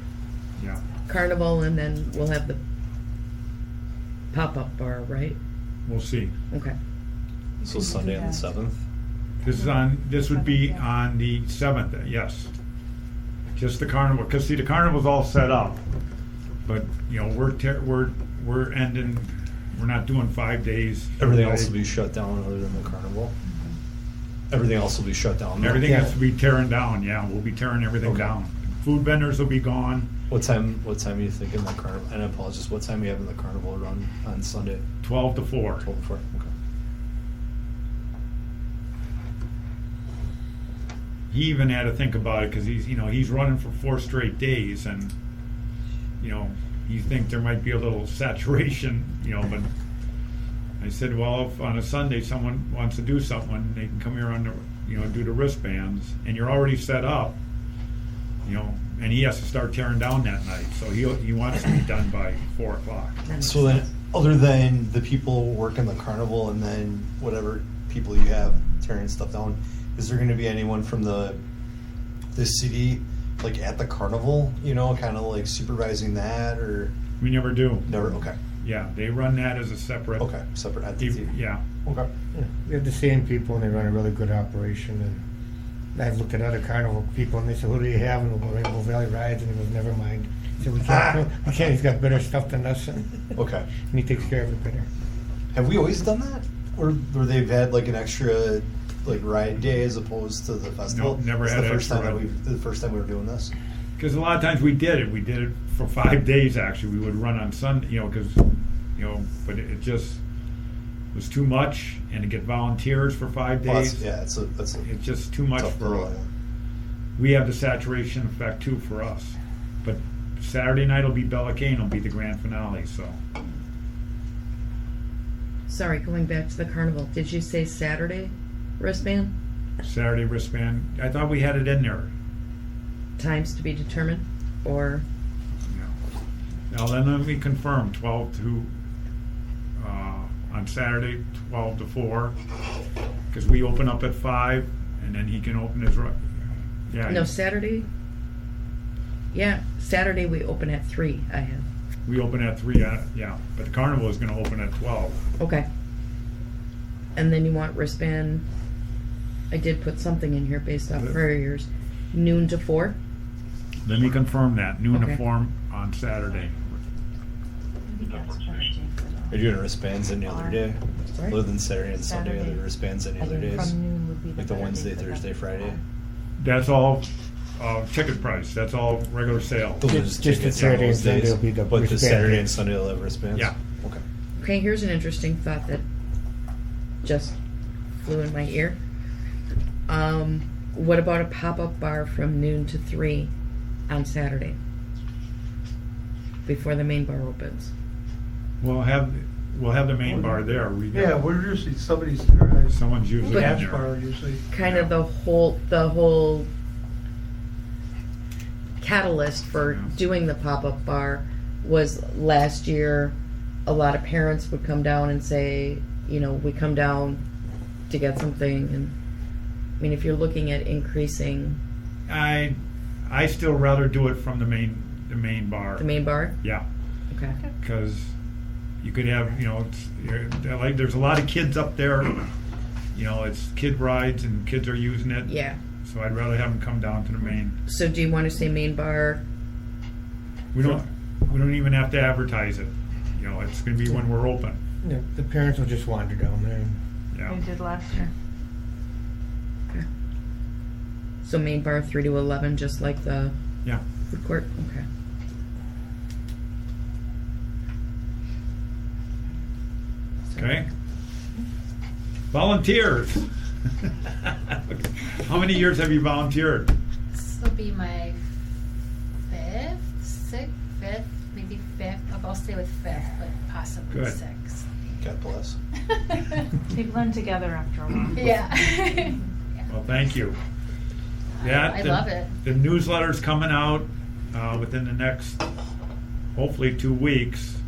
yeah. Carnival, and then we'll have the pop-up bar, right? We'll see. Okay. So Sunday on the 7th? This would be on the 7th, yes. Just the carnival, because see, the carnival's all set up, but, you know, we're ending, we're not doing 5 days. Everything else will be shut down other than the carnival? Everything else will be shut down? Everything has to be tearing down, yeah, we'll be tearing everything Okay. down. Food vendors will be gone, What time are you thinking the carnival, and I apologize, what time are you having the carnival run on Sunday? 12 to 4. 12 to 4, okay. He even had to think about it, because he's running for 4 straight days, and, you know, you think there might be a little saturation, but I said, well, if on a Sunday someone wants to do something, they can come here on the, do the wristbands, and you're already set up, and he has to start tearing down that night, so he wants to be done by 4 o'clock. So then, other than the people working the carnival and then whatever people you have tearing stuff down, is there gonna be anyone from the city, like at the carnival, kind of like supervising that, or We never do. never? Okay, Yeah, they run that as a separate. okay, separate entity. Yeah. Okay. Yeah, we have the same people, and they run a really good operation. And I've looked at other carnival people, and they said, "Who do you have?" And we'll Rainbow Valley rides, and he goes, "Never mind." He said, "We can't. We can't. He's got better stuff than us, and Okay. he takes care of it better." Have we always done that, or they've had like an extra like ride day as opposed to the festival? No, never It's had the first extra time ride. the first time we were doing this. Because a lot of times we did it. We did it for 5 days, actually. We would run on Sunday, but it just was too much, and to get volunteers for 5 Well, days, that's it's just too much tough for pull. us. We have the saturation effect too for us. But Saturday night will be Bella Cane, will be the grand finale, so. Sorry, going back to the carnival. Did you say Saturday wristband? Saturday wristband, I thought we had it in there. Times to be determined, or Now then let me confirm, 12 to, on Saturday, 12 to 4, because we open up at 5, and then he can open his, yeah. no Saturday? Yeah, Saturday we open at 3. I have. We open at 3, yeah, but the carnival is gonna open at 12. Okay. And then you want wristband. I did put something in here based off prior years. Noon to 4. Let me confirm that, noon to Okay. 4 on Saturday. Are you doing wristbands any other day? Sorry? Other than Saturday and Sunday, Saturday. other wristbands any other days? From noon would be the Like the better Wednesday, day for Thursday, them. Friday? That's all, ticket price, that's all regular sale. Those are Just tickets the on Saturday those and Sunday days, will be the but the wristband Saturday days. and Sunday they'll have wristbands? Yeah. Okay. Okay, here's an interesting thought that just flew in my ear. What about a pop-up bar from noon to 3 on Saturday? Before the main bar opens. We'll have the main bar there. Yeah, we're usually, Someone's usually in gas there. bar usually. Kind of the whole catalyst for Yeah. doing the pop-up bar was last year. A lot of parents would come down and say, we come down to get something, and I mean, if you're looking at increasing I still rather do it from the main bar. the main bar, Yeah, okay. because you could have, there's a lot of kids up there. It's kid rides and kids are using it. Yeah. So I'd rather have them come down to the main. So do you want to say main bar? We don't even have to advertise it. It's going to be when we're open. Yeah, the parents will just wander down there. Yeah. We did last year. Okay. So main bar 3 to 11, just like the Yeah. food court. Okay. Okay. Volunteers. How many years have you volunteered? This will be my 5th, 6th, 5th, maybe 5th. I'll stay with 5th, but possibly Good. 6th. God bless. They blend together after a while. Yeah. Well, thank you. I love it. The newsletter's coming out within the next, hopefully, 2 weeks,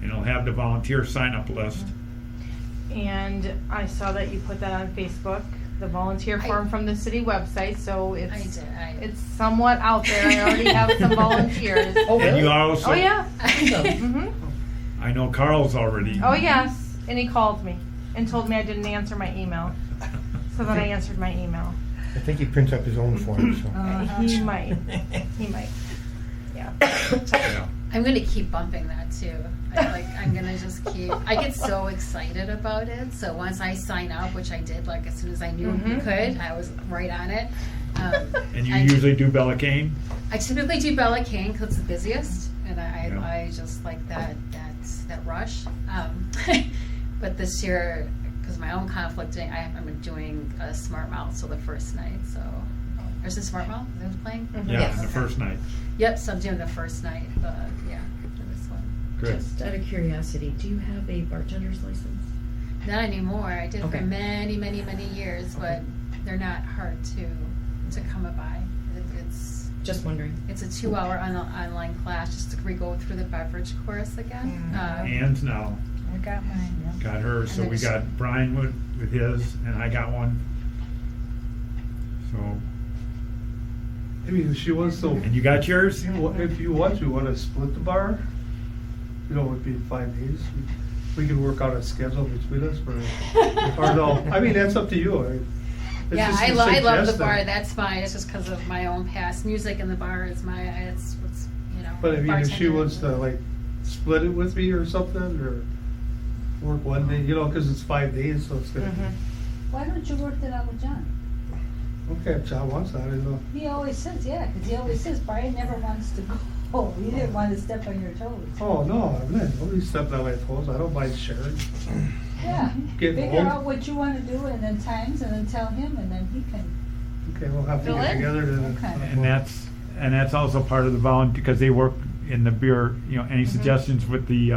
and it'll have the volunteer sign-up list. And I saw that you put that on Facebook. the volunteer form from the city website, so I it's did, it's somewhat out there. I already have some volunteers. Oh, And you really? also, Oh yeah. Awesome. hmm I know Carl's already. Oh yes, and he called me and told me I didn't answer my email, so then I answered my email. I think he prints up his own form, so. He might. He might. Yeah. Yeah. I'm gonna keep bumping that too. I'm gonna just keep. I get so excited about it. So once I sign up, which I did, like as soon as I knew you could, I was right on it. And you I- usually do Bella Cane? I typically do Bella Cane because it's the busiest, and Yeah. I just like that rush. But this year, because my own conflicting, I'm doing a Smart Mouth, so the first night. So there's a Smart Mouth that was playing. Yeah, Yes. the first night. Yep, so I'm doing the first night. Yeah, for this one. Good. Just out of curiosity, do you have a bartender's license? Not anymore. I did Okay. for many, many, many years, but they're not hard to come by. It's Just wondering. It's a 2-hour online class just to go through the beverage course again. Ann's now I got mine, yeah. got hers, so And we then got Brian with his, and I got one. So, I mean, if she wants to, and you got yours? if you want to split the bar, you know, it would be 5 days. We could work out a schedule between us or no, I mean, that's up to you. It's Yeah, just I a love the suggestion. bar. That's fine. It's just because of my own past music in the bar is it's what's But I mean, if she bartender. wants to like split it with me or something, or work one day, you know, because it's 5 days, so it's gonna Why don't you work that out with John? be, okay, if John wants that, I don't know. He always says, yeah, because he always says, Brian never wants to go. He didn't want to step on your toes. Oh, no, I'm not, nobody's stepping on my toes, I don't mind sharing. Yeah, Getting figure old. out what you want to do and then times and then tell him and then he can. Okay, we'll have to Fill get in? together and. Okay. And that's also part of the volunteer, because they work in the beer, you know, any suggestions with the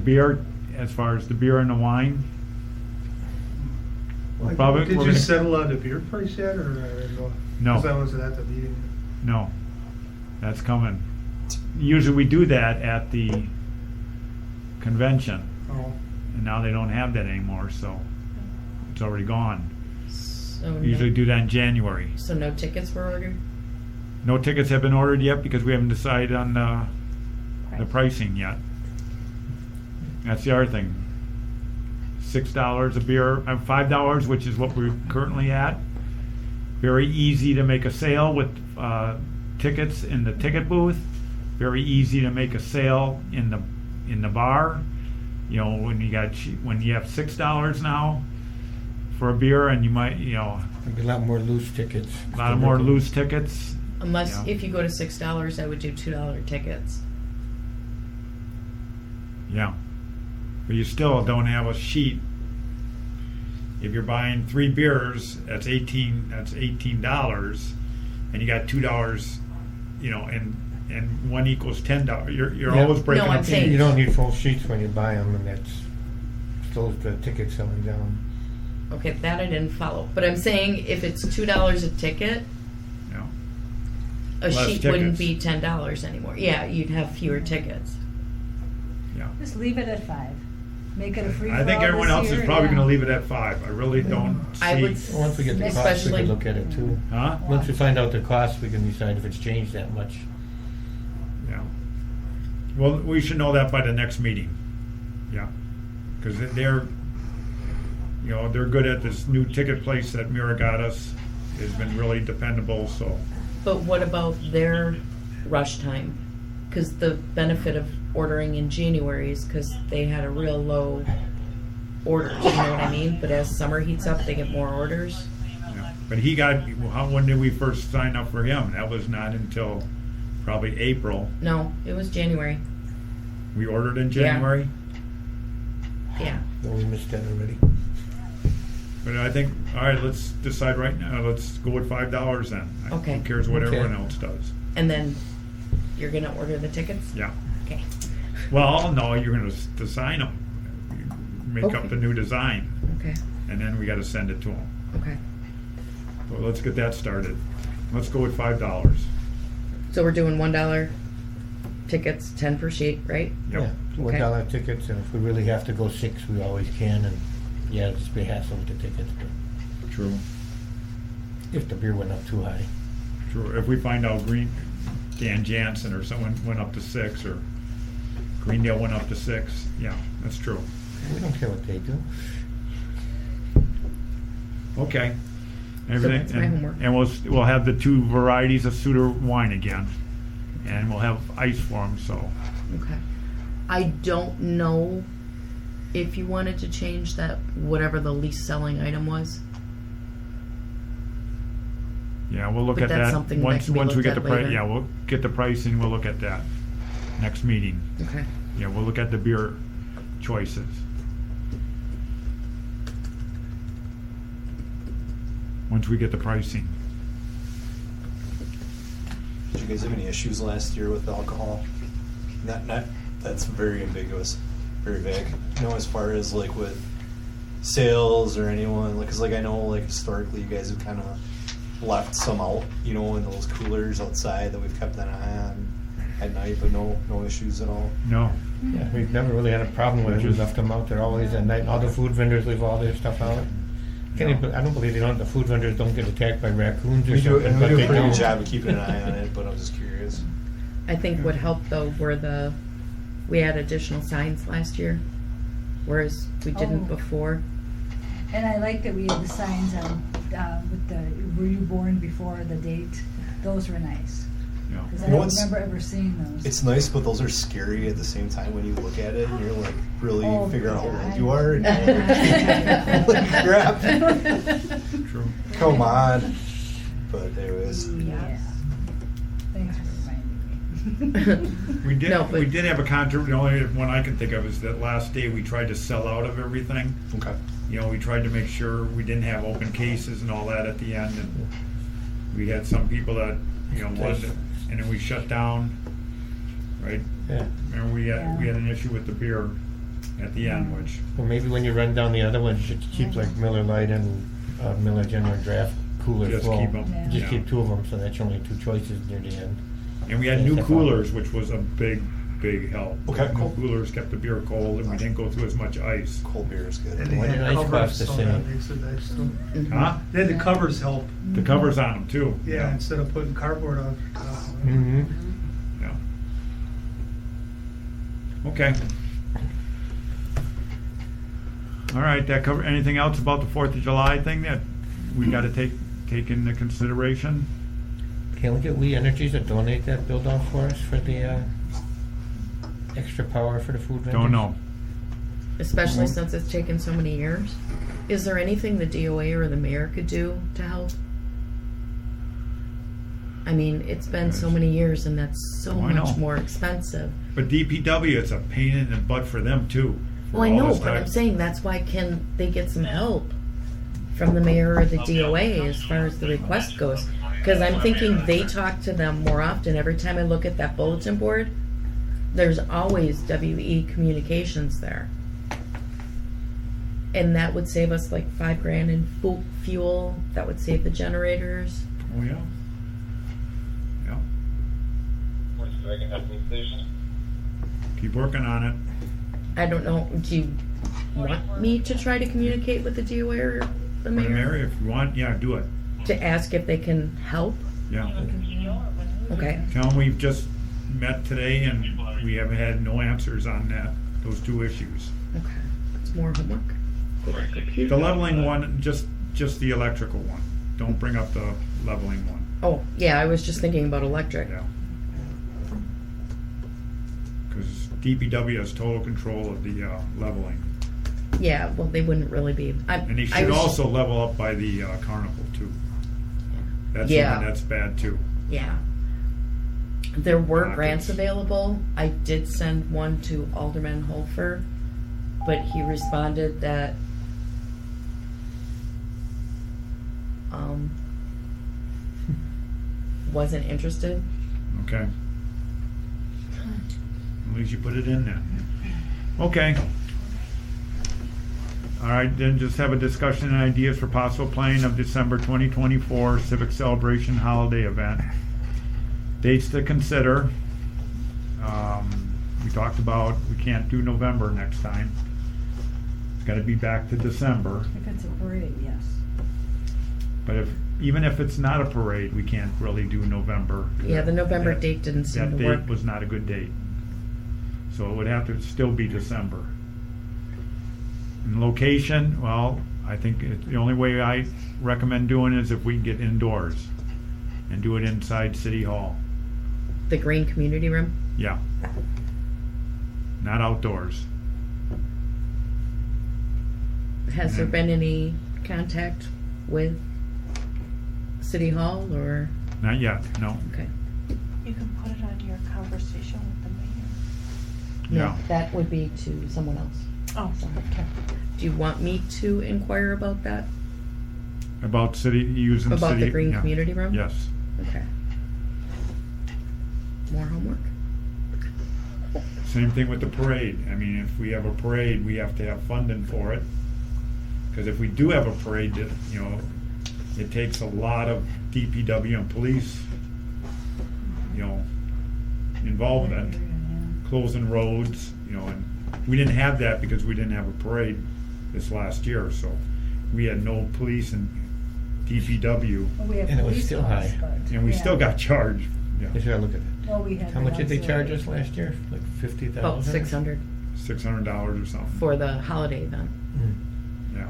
beer, as far as the beer and the wine? We're probably- Did we're you gonna- settle on the beer price yet, or no? No. Because I wasn't at the meeting. No, that's coming. Usually we do that at the convention, Oh, and now they don't have that anymore, so it's already gone. So We usually do that in January. So no tickets were ordered? No tickets have been ordered yet because we haven't decided on the pricing yet. That's the other thing. $6 a beer, $5, which is what we're currently at. Very easy to make a sale with tickets in the ticket booth. Very easy to make a sale in the bar. You know, when you have $6 now for a beer, and you might, you know, There'd be a lot more loose tickets. a lot of more loose tickets. Unless, Yeah. if you go to $6, I would do $2 tickets. Yeah. But you still don't have a sheet. If you're buying 3 beers, that's $18, and you got $2, you know, and one equals $10. You're Yeah. always breaking No, I'm up. saying- You don't need full sheets when you buy them, and that's slows the ticket selling down. Okay, that I didn't follow. But I'm saying if it's $2 a ticket, Yeah. a Less sheet wouldn't tickets. be $10 anymore. Yeah, you'd have fewer tickets. Yeah. Just leave it at 5. Make it a free for I think all everyone this else is year, probably yeah. going to leave it at 5. I really don't see. I would Well, once we get the cost, we Especially- can look at it too. Huh? Once we find out the cost, we can decide if it's changed that much. Yeah. Well, we should know that by the next meeting. Yeah. Because they're good at this new ticket place that Mira got us. Has been really dependable, so. But what about their rush time? Because the benefit of ordering in January is because they had a real low orders, you know what I mean? But as summer heats up, they get more orders. Yeah. But when did we first sign up for him? That was not until probably April. No, it was January. We ordered in Yeah. January. Yeah. Well, we missed that already. But I think, all right, let's decide right now. Let's go with $5 then. Okay. Who cares what Okay. everyone else does? And then you're going to order the tickets? Yeah. Okay. Well, no, you're going to design them. Make up Okay. the new design, Okay. and then we got to send it to them. Okay. So let's get that started. Let's go with $5. So we're doing $1 tickets, 10 per sheet, right? Yep. Yeah, $1 tickets, and if we really have to go 6, we always can, and yeah, it'll just be a hassle with the tickets, but True. If the beer went up too high. True. If we find out Dan Jansen or someone went up to 6, or Greendale went up to 6, yeah, that's true. We don't care what they do. Okay. Everything, that's my homework. and we'll have the 2 varieties of Suter wine again, and we'll have ice for them. So Okay. I don't know if you wanted to change that, whatever the least selling item was. yeah, we'll look But at that's that something that once can be we looked get the at price. later. Yeah, we'll get the pricing. We'll look at that next meeting. Okay. Yeah, we'll look at the beer choices. Once we get the pricing. Did you guys have any issues last year with alcohol? Not that's very ambiguous, very vague. You know, as far as like with sales or anyone, like, cause like I know like historically you guys have kind of left some out, you know, in those coolers outside that we've kept an eye on at night, but no issues at all. No. Yeah, we've never really had a problem with it. We left them out there always at night. And all the food vendors leave all their stuff out. I don't believe the food vendors don't get attacked by raccoons or We do, something. and we but do a they pretty don't. good job of keeping an eye on it, but I'm just curious. I think what helped though were we had additional signs last year, whereas we didn't Oh. before. And I like that we had the signs on, with the, were you born before the date? Those were nice. Yeah. Because I You know don't what's- remember ever seeing those. It's nice, but those are scary at the same time when you look at it and you're like really Oh, figure out how yeah, old I you know. are. And you're like, crap. True. Come on. But anyways, Yeah. Thanks for reminding me. We did. No, but- we did have a controversy. The only one I can think of is that last day we tried to sell out of everything. okay. You know, we tried to make sure we didn't have open cases and all that at the end, and we had some people that, you know, wanted, and then we shut down, right? Yeah. Remember, we had an issue with the beer at the end, which, Well, maybe when you run down the other ones, just keep like Miller Lite and Miller General Draft cooler Just full. keep 'em, Yeah. Just yeah. keep 2 of them, so that's your only 2 choices near the end. and we had new coolers, which was a big help. Okay, New cool. coolers kept the beer cold, and we didn't go through as much ice. Cold beer is good. And they Why did had ice covers, cost the so same? that makes it nice too. Huh? They had the covers help, The covers on them too. yeah, instead of putting cardboard on. Mm-hmm. Yeah. Okay. All right, that cover, anything else about the 4th of July thing that we gotta take into consideration? Can we get We Energies to donate that build out for us for the extra power for the food vendors? Don't know. Especially since it's taken so many years. Is there anything the DOA or the mayor could do to help? I mean, it's been so many years and that's so Oh, I much know. more expensive. But DPW, it's a pain in the butt for them too. for Well, I all know, this but I'm time. saying that's why can they get some help from the mayor or the DOA as far as the request goes? Because I'm thinking they talk to them more often. Every time I look at that bulletin board, there's always WE Communications there. And that would save us like $5,000 in fuel. That would save the generators. Oh, yeah. Yeah. Keep working on it. I don't know. Do you want me to try to communicate with the DOA or the mayor Mary, if you want, yeah, do it. to ask if they can help? Yeah. Okay. Tell them we've just met today and we haven't had no answers on those 2 issues. Okay. It's more homework. Go back up here. The leveling one, just the electrical one. Don't bring up the leveling one. Oh, yeah, I was just thinking about electric. Yeah. Because DPW has total control of the leveling. Yeah, well, they wouldn't really be. And they should also level up by the carnival too. That's the Yeah. one that's bad too. Yeah. There were Pockets. grants available. I did send one to Alderman Holfer, but he responded that wasn't interested. Okay. At least you put it in there. Okay. All right, then just have a discussion and ideas for possible planning of December 2024 Civic Celebration Holiday Event. Dates to consider. We talked about we can't do November next time. It's got to be back to December. If it's a parade, yes. But even if it's not a parade, we can't really do November. Yeah, the November That- date didn't seem That to work. date was not a good date. So it would have to still be December. And location, well, I think the only way I recommend doing it is if we can get indoors and do it inside City Hall. The green community room? Yeah. Not outdoors. Has there Mhm. been any contact with City Hall or, Not yet, no. okay. You can put it on your conversation with the mayor. Yeah. That would be to someone else. Oh, Okay. Do you want me to inquire about that? About using city. About the green yeah. community room? Yes. Okay. More homework? Same thing with the parade. I mean, if we have a parade, we have to have funding for it. Because if we do have a parade, it takes a lot of DPW and police, involvement, closing roads, and we didn't have that because we didn't have a parade this last year, so we had no police and DPW, Well, we have And it was police still laws, high. but, and we yeah. still got charged. You Yeah, gotta look at it. Well, we had How the much did they charge auxiliary. us last year? Like 50,000? About 600 $600 or something. for the holiday event. Mm. Yeah.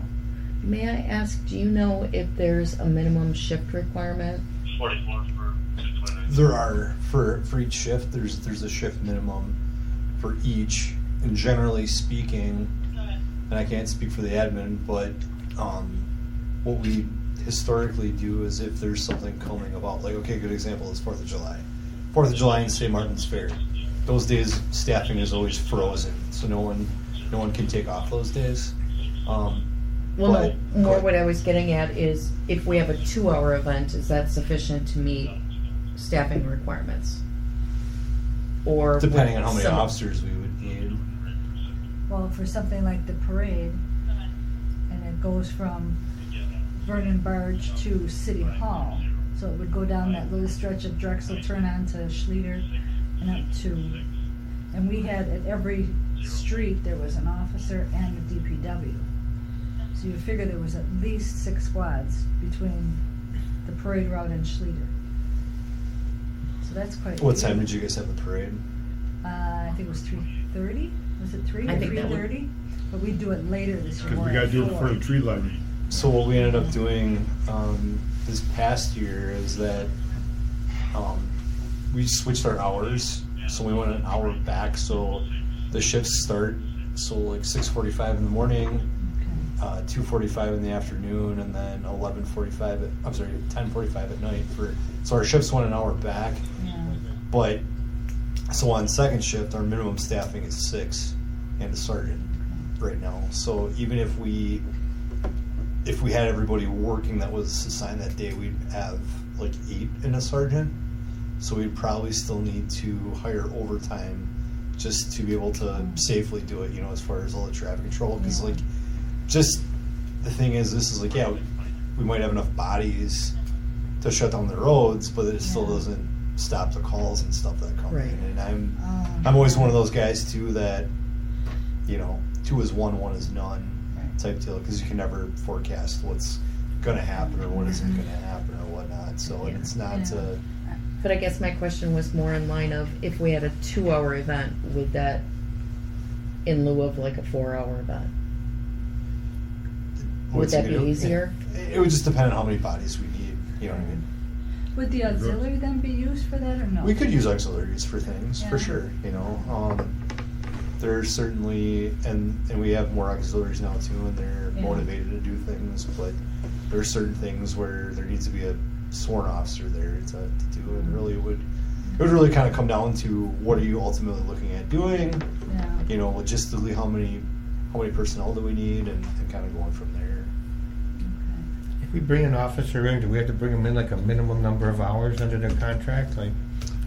May I ask, do you know if there's a minimum shift requirement? 44 for 629. There are for each shift. There's a shift minimum for each, and generally speaking, and I can't speak for the admin, but what we historically do is if there's something coming about, like, okay, good example is 4th of July. 4th of July and St. Martin's Fair. Those days staffing is always frozen, so no one can take off those days. Well, But- no, more what I was getting at is if we have a 2-hour event, is that sufficient to meet staffing requirements? Or Depending would on how many some- officers we would need. Well, for something like the parade, and it goes from Vernon Barge to City Hall, so it would go down that little stretch of Drexel, turn on to Schleter, and up to, and we had at every street, there was an officer and a DPW. So you figure there was at least 6 squads between the parade route and Schleter. So that's quite. What time did you guys have the parade? I think it was 3:30. Was it 3 I or think that would- 3:30? But we do it later this year. Because we we're gotta at do it for 4. the tree lighting. So what we ended up doing this past year is that we switched our hours. So we went an hour back. So the shifts start like 6:45 in the morning, Okay. 2:45 in the afternoon, and then 10:45 at night. So our shifts went an hour back. Yeah. But so on second shift, our minimum staffing is 6 and a sergeant right now. So even if we had everybody working that was assigned that day, we'd have like 8 and a sergeant. So we'd probably still need to hire overtime just to be able to safely do it, as far as all the traffic control. Because Yeah. just the thing is, this is like, yeah, we might have enough bodies to shut down the roads, but it still Yeah. doesn't stop the calls and stuff that come Right. in. And Oh, I'm always one of those guys too that, 2 is 1, 1 is none Right. type deal, because you can never forecast what's gonna happen or what isn't gonna happen or whatnot. So Yeah. it's not. Yeah. But I guess my question was more in line of if we had a 2-hour event, would that in lieu of like a 4-hour event? Would what's that it be gonna- easier? It would just depend on how many bodies we need. You know what I mean? Would the auxiliary then be used for that or no? We could use auxiliaries for things, for Yeah. sure, There's certainly, and we have more auxiliaries now too, and they're Yeah. motivated to do things, but there's certain things where there needs to be a sworn officer there to do, and really it would really kind of come down to what are you ultimately looking at doing, Yeah. Logistically, how many personnel do we need, and kind of going from there. Okay. If we bring an officer in, do we have to bring them in like a minimum number of hours under their contract? Like,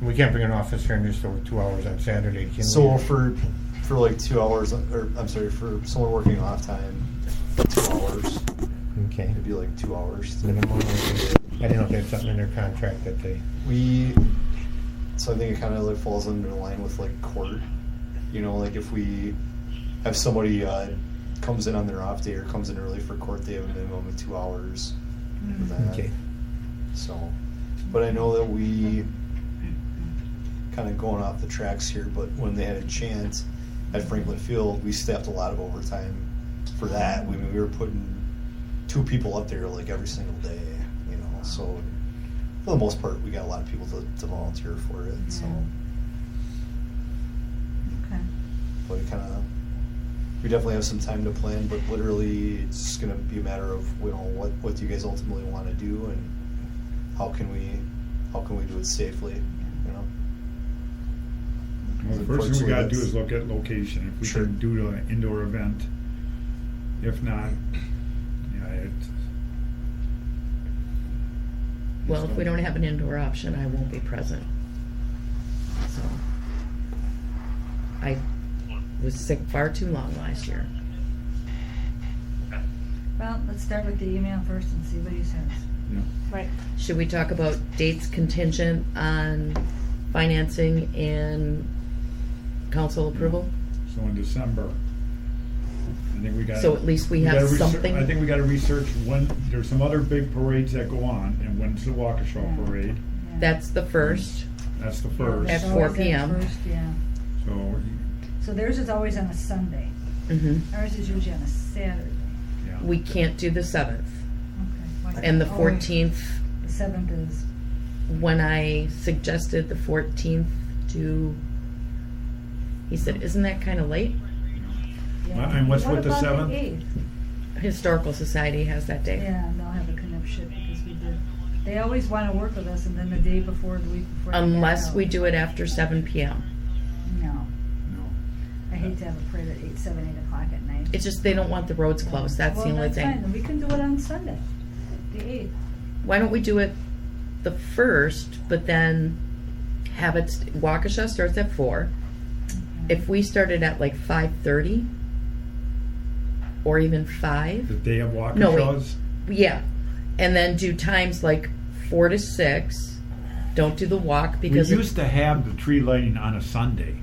we can't bring an officer in just over 2 hours on Saturday, can we? So for like 2 hours, or I'm sorry, for someone working off time, 2 hours, Okay. it'd be like 2 hours. Minimum, okay. I didn't know if they had something in their contract that they, So I think it kind of like falls under the line with like court. Like if we have somebody comes in on their off day or comes in early for court, they have a minimum of 2 hours for that. Okay. So, but I know that we, kind of going off the tracks here, but when they had a chance at Franklin Field, we staffed a lot of overtime for that. We were putting 2 people up there like every single day, you know, so for the most part, we got a lot of people to volunteer for it, so. Okay. But we definitely have some time to plan, but literally it's gonna be a matter of, you know, what do you guys ultimately wanna do and how can we do it safely, you know? Well, the first thing we gotta do Unfortunately, is look at location, if we Sure. can do the indoor event. If not, yeah, it's. Well, if we don't have an indoor option, I won't be present. So, I was sick far too long last year. Well, let's start with the email first and see what he says. Yeah. Right. Should we talk about dates contingent on financing and council approval? So in December, I think we got. So at least we have something. I think we gotta research when, there's some other big parades that go on, and when's the Waukesha Yeah. parade? Yeah. That's the first. That's the first. At It's 4 always at p.m. first, yeah. So, Theirs is always on a Sunday. Mhm. Ours is usually on a Saturday. yeah. We can't do the 7th. Okay. Why- And the oh, 14th, The 7th is, when I suggested the 14th to, he said, isn't that kind of late? yeah. And what's What with the about 7th? 8th? Historical Society has that day. Yeah, and they'll have a conniption because we did. They always want to work with us, and then the day before, the week before. they back Unless out. we do it after 7 p.m. No, No. I hate to have a parade at 8, 7, 8 o'clock at night. It's just they don't want the roads closed. That's Well, the only that's thing. fine. Then we can do it on Sunday, the 8th. Why don't we do it the 1st, but then have it, Waukesha starts at 4. If we started at like 5:30, or even 5, The day of No, wait. Waukesha's? yeah. And then do times like 4 to 6. Don't do the walk We because used to have the tree lighting on a Sunday.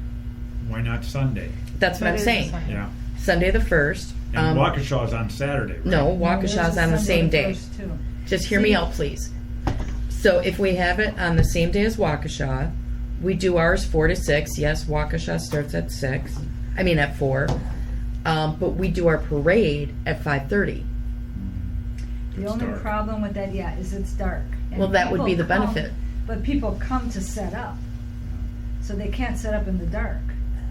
Why not Sunday? that's what That I'm is saying. Sunday. Yeah. Sunday the 1st. And Waukesha's on Saturday, right? No, Theirs Waukesha's is on the Sunday same the day. 1st, too. Just hear me See? out, please. So if we have it on the same day as Waukesha, we do ours 4 to 6. Yes, Waukesha starts at 6. I mean at 4. But we do our parade at 5:30. The It's only dark. problem with that, yeah, is it's dark. And Well, that would be people the come- benefit. But people come to set up, so they can't set up in the dark.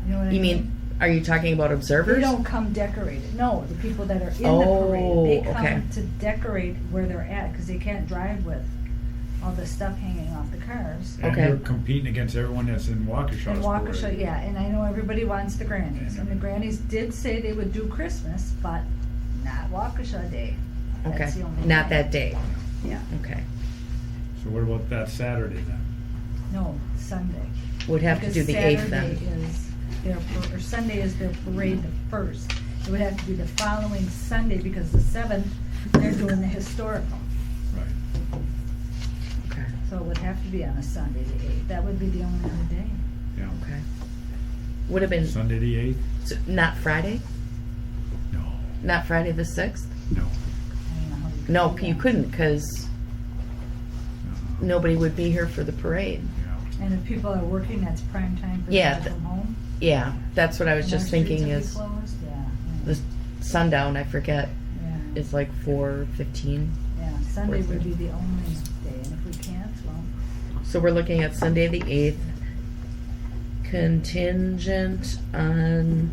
You know what I You mean? mean, are you talking about They observers? don't come decorated. No, the people that are in the Oh, parade, they come okay. to decorate where they're at because they can't drive with all the stuff hanging off the cars. And Okay. you're competing against everyone that's in Waukesha's And Waukesha, parade. yeah, and I know everybody wants the grannies, and the grannies did say they would do Christmas, but not Waukesha Day. Okay, That's the only not thing. that day. Yeah, Okay. So what about that Saturday then? no, Sunday. Would have to Because do the 8th Saturday then. is their, or Sunday is their parade, the 1st. It would have to be the following Sunday because the 7th, they're doing the historical. Right. Okay. So it would have to be on a Sunday, the 8th. That would be the only other day. Yeah. Okay. Would have been Sunday the 8th? not Friday? No. Not Friday the 6th? No. I don't know how to No, do you that. couldn't because nobody would be here for the parade. Yeah. And if people are working, that's prime time for Yeah, them to come home. Yeah, that's what I was And just our streets thinking will be is closed? Yeah, the sundown, I forget, yeah, is like 4:15. yeah. Sunday would 4:30. be the only day, and if we can't, well, So we're looking at Sunday the 8th, contingent on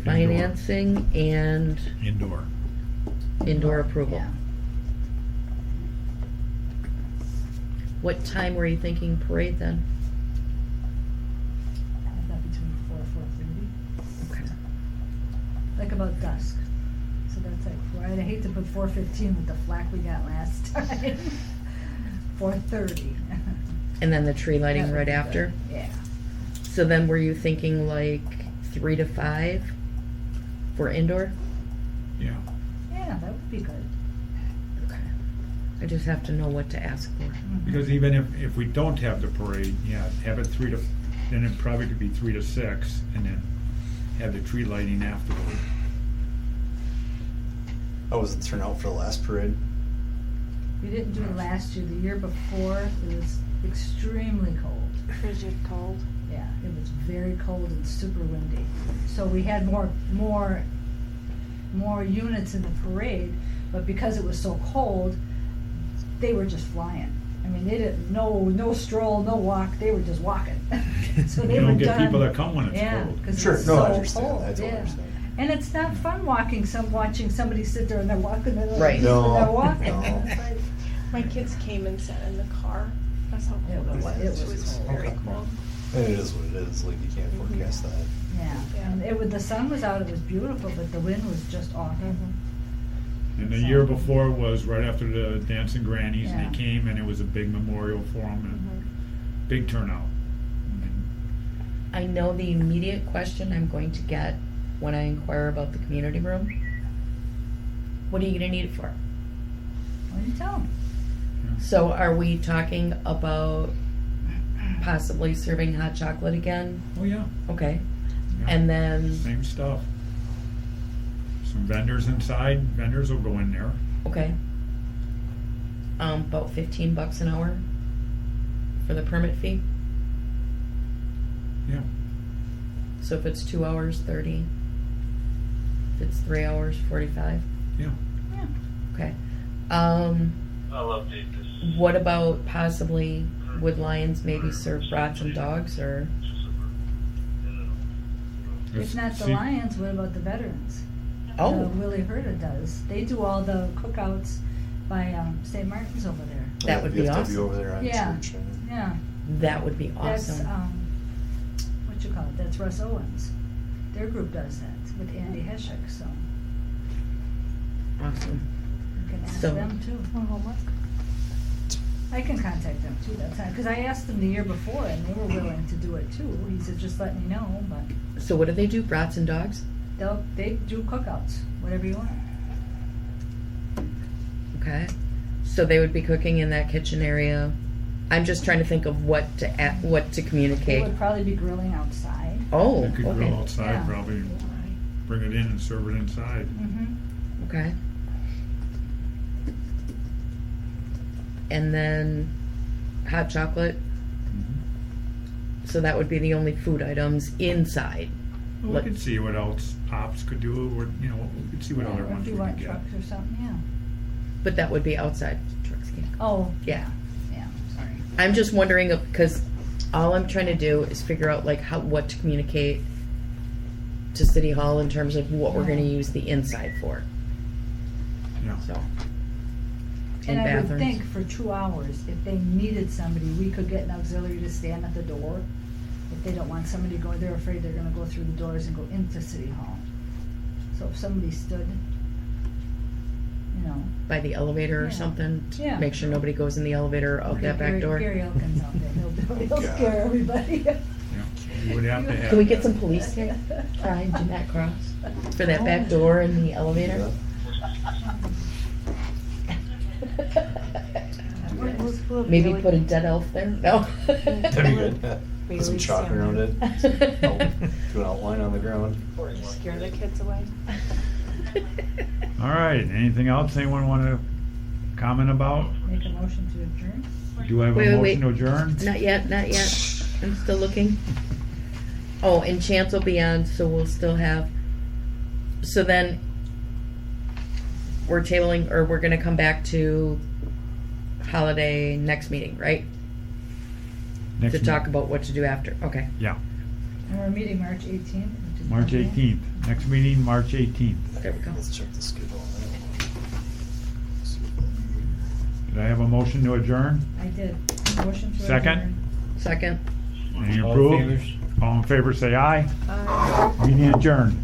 financing and Indoor. indoor approval. yeah. What time were you thinking parade then? I thought between 4 and 4:30, Okay. like about dusk. So that's like 4. I'd hate to put 4:15 with the flack we got last time. 4:30. And then the tree lighting That would right be after? good. Yeah. So then were you thinking like 3 to 5 for indoor? Yeah. Yeah, that would be good. Okay. I just have to know what to ask for. Mhm. Because even if we don't have the parade, yeah, have it 3 to, then it probably could be 3 to 6, and then have the tree lighting afterward. How was the turnout for the last parade? We didn't do it last year. The year before, it was extremely cold. Frigid cold. Yeah, it was very cold and super windy. So we had more units in the parade, but because it was so cold, they were just flying. I mean, they didn't, no stroll, no walk, they were just walking. So they You were don't get done. people that come when it's Yeah, cold. 'cause Sure, it's no, I so understand. cold, I totally yeah. understand. And it's not fun watching somebody sit there and they're walking, and they're Right. No, they're walking. no. It's like- My kids came and sat in the car. That's how cold it was. It was cold. very cold. And it is what it is, like, you can't forecast that. Yeah, and the sun was out, it was beautiful, but the wind was just awful. And the year before was right after the Dancing Grannies, and Yeah. they came, and it was a big memorial for them, and big turnout. And I know the immediate question I'm going to get when I inquire about the community room. What are you gonna need it for? What do you tell them? So are we talking about possibly serving hot chocolate again? Oh, yeah, Okay. yeah. And then, Same stuff. Some vendors inside, vendors will go in there. okay. About $15 an hour for the permit fee. Yeah. So if it's 2 hours, 30. If it's 3 hours, 45. Yeah. Yeah. Okay. I'll update this. What about possibly would Lions maybe serve brats and dogs or? If not the See- Lions, what about the veterans? Oh, Willie Herta does. They do all the cookouts by St. Martin's over there. That would be VFW awesome. over there on Yeah. Church. Yeah, that would be that's, awesome. what you call it, that's Russ Owens. Their group does that with Andy Heschek, so Awesome. you can ask So- them too. Want homework? I can contact them too, that's not, because I asked them the year before and they were willing to do it too. He said, just let me know, but So what do they do? Brats and dogs? they do cookouts, whatever you want. Okay. So they would be cooking in that kitchen area. I'm just trying to think of what to They communicate. would probably be grilling outside. Oh, They could grill okay. outside, Yeah. probably, bring it in and serve it inside. Mm-hmm. Okay. And then hot chocolate. Mhm. So that would be the only food items inside. Well, we could see what else Pops could do, or, we could see what other Or if ones you we want could get. trucks or something, yeah. But that would be outside. Trucks can't go. Oh, Yeah. yeah, sorry. I'm just wondering because all I'm trying to do is figure out like what to communicate to City Hall in terms of what we're going to use the inside for. Yeah. So. And I would bathrooms. think for 2 hours, if they needed somebody, we could get an auxiliary to stand at the door. If they don't want somebody to go, they're afraid they're gonna go through the doors and go into City Hall. So if somebody stood, By the elevator or Yeah. something. Yeah. Make sure nobody goes in the elevator out that back door. Gary Elkins out there, he'll God. scare everybody. Yeah. We would have to have. Can we get some police here? Behind Jeanette Cross for that back door in the elevator. Maybe put a dead elf there. No. That'd be good. Put some chalk around it. Do an outline on the ground. Scare the kids away. All right, anything else anyone want to comment about? Make a motion to adjourn? Do I have a Wait, wait, motion to wait. adjourn? Not yet, not yet. I'm still looking. Oh, and Chance will be on, so we'll still have. So then we're tabling, or we're gonna come back to holiday next meeting, right? Next To meeting. talk about what to do after. Okay. Yeah, And we're meeting March 18th. which is March Monday. 18th. Next meeting, March 18th. There we go. Let's check the schedule on that one. See if that- Did I have a motion to adjourn? I did. Motion to Second? adjourn. Second. Any All in approved? favors? All in favor, say aye. Meeting adjourned.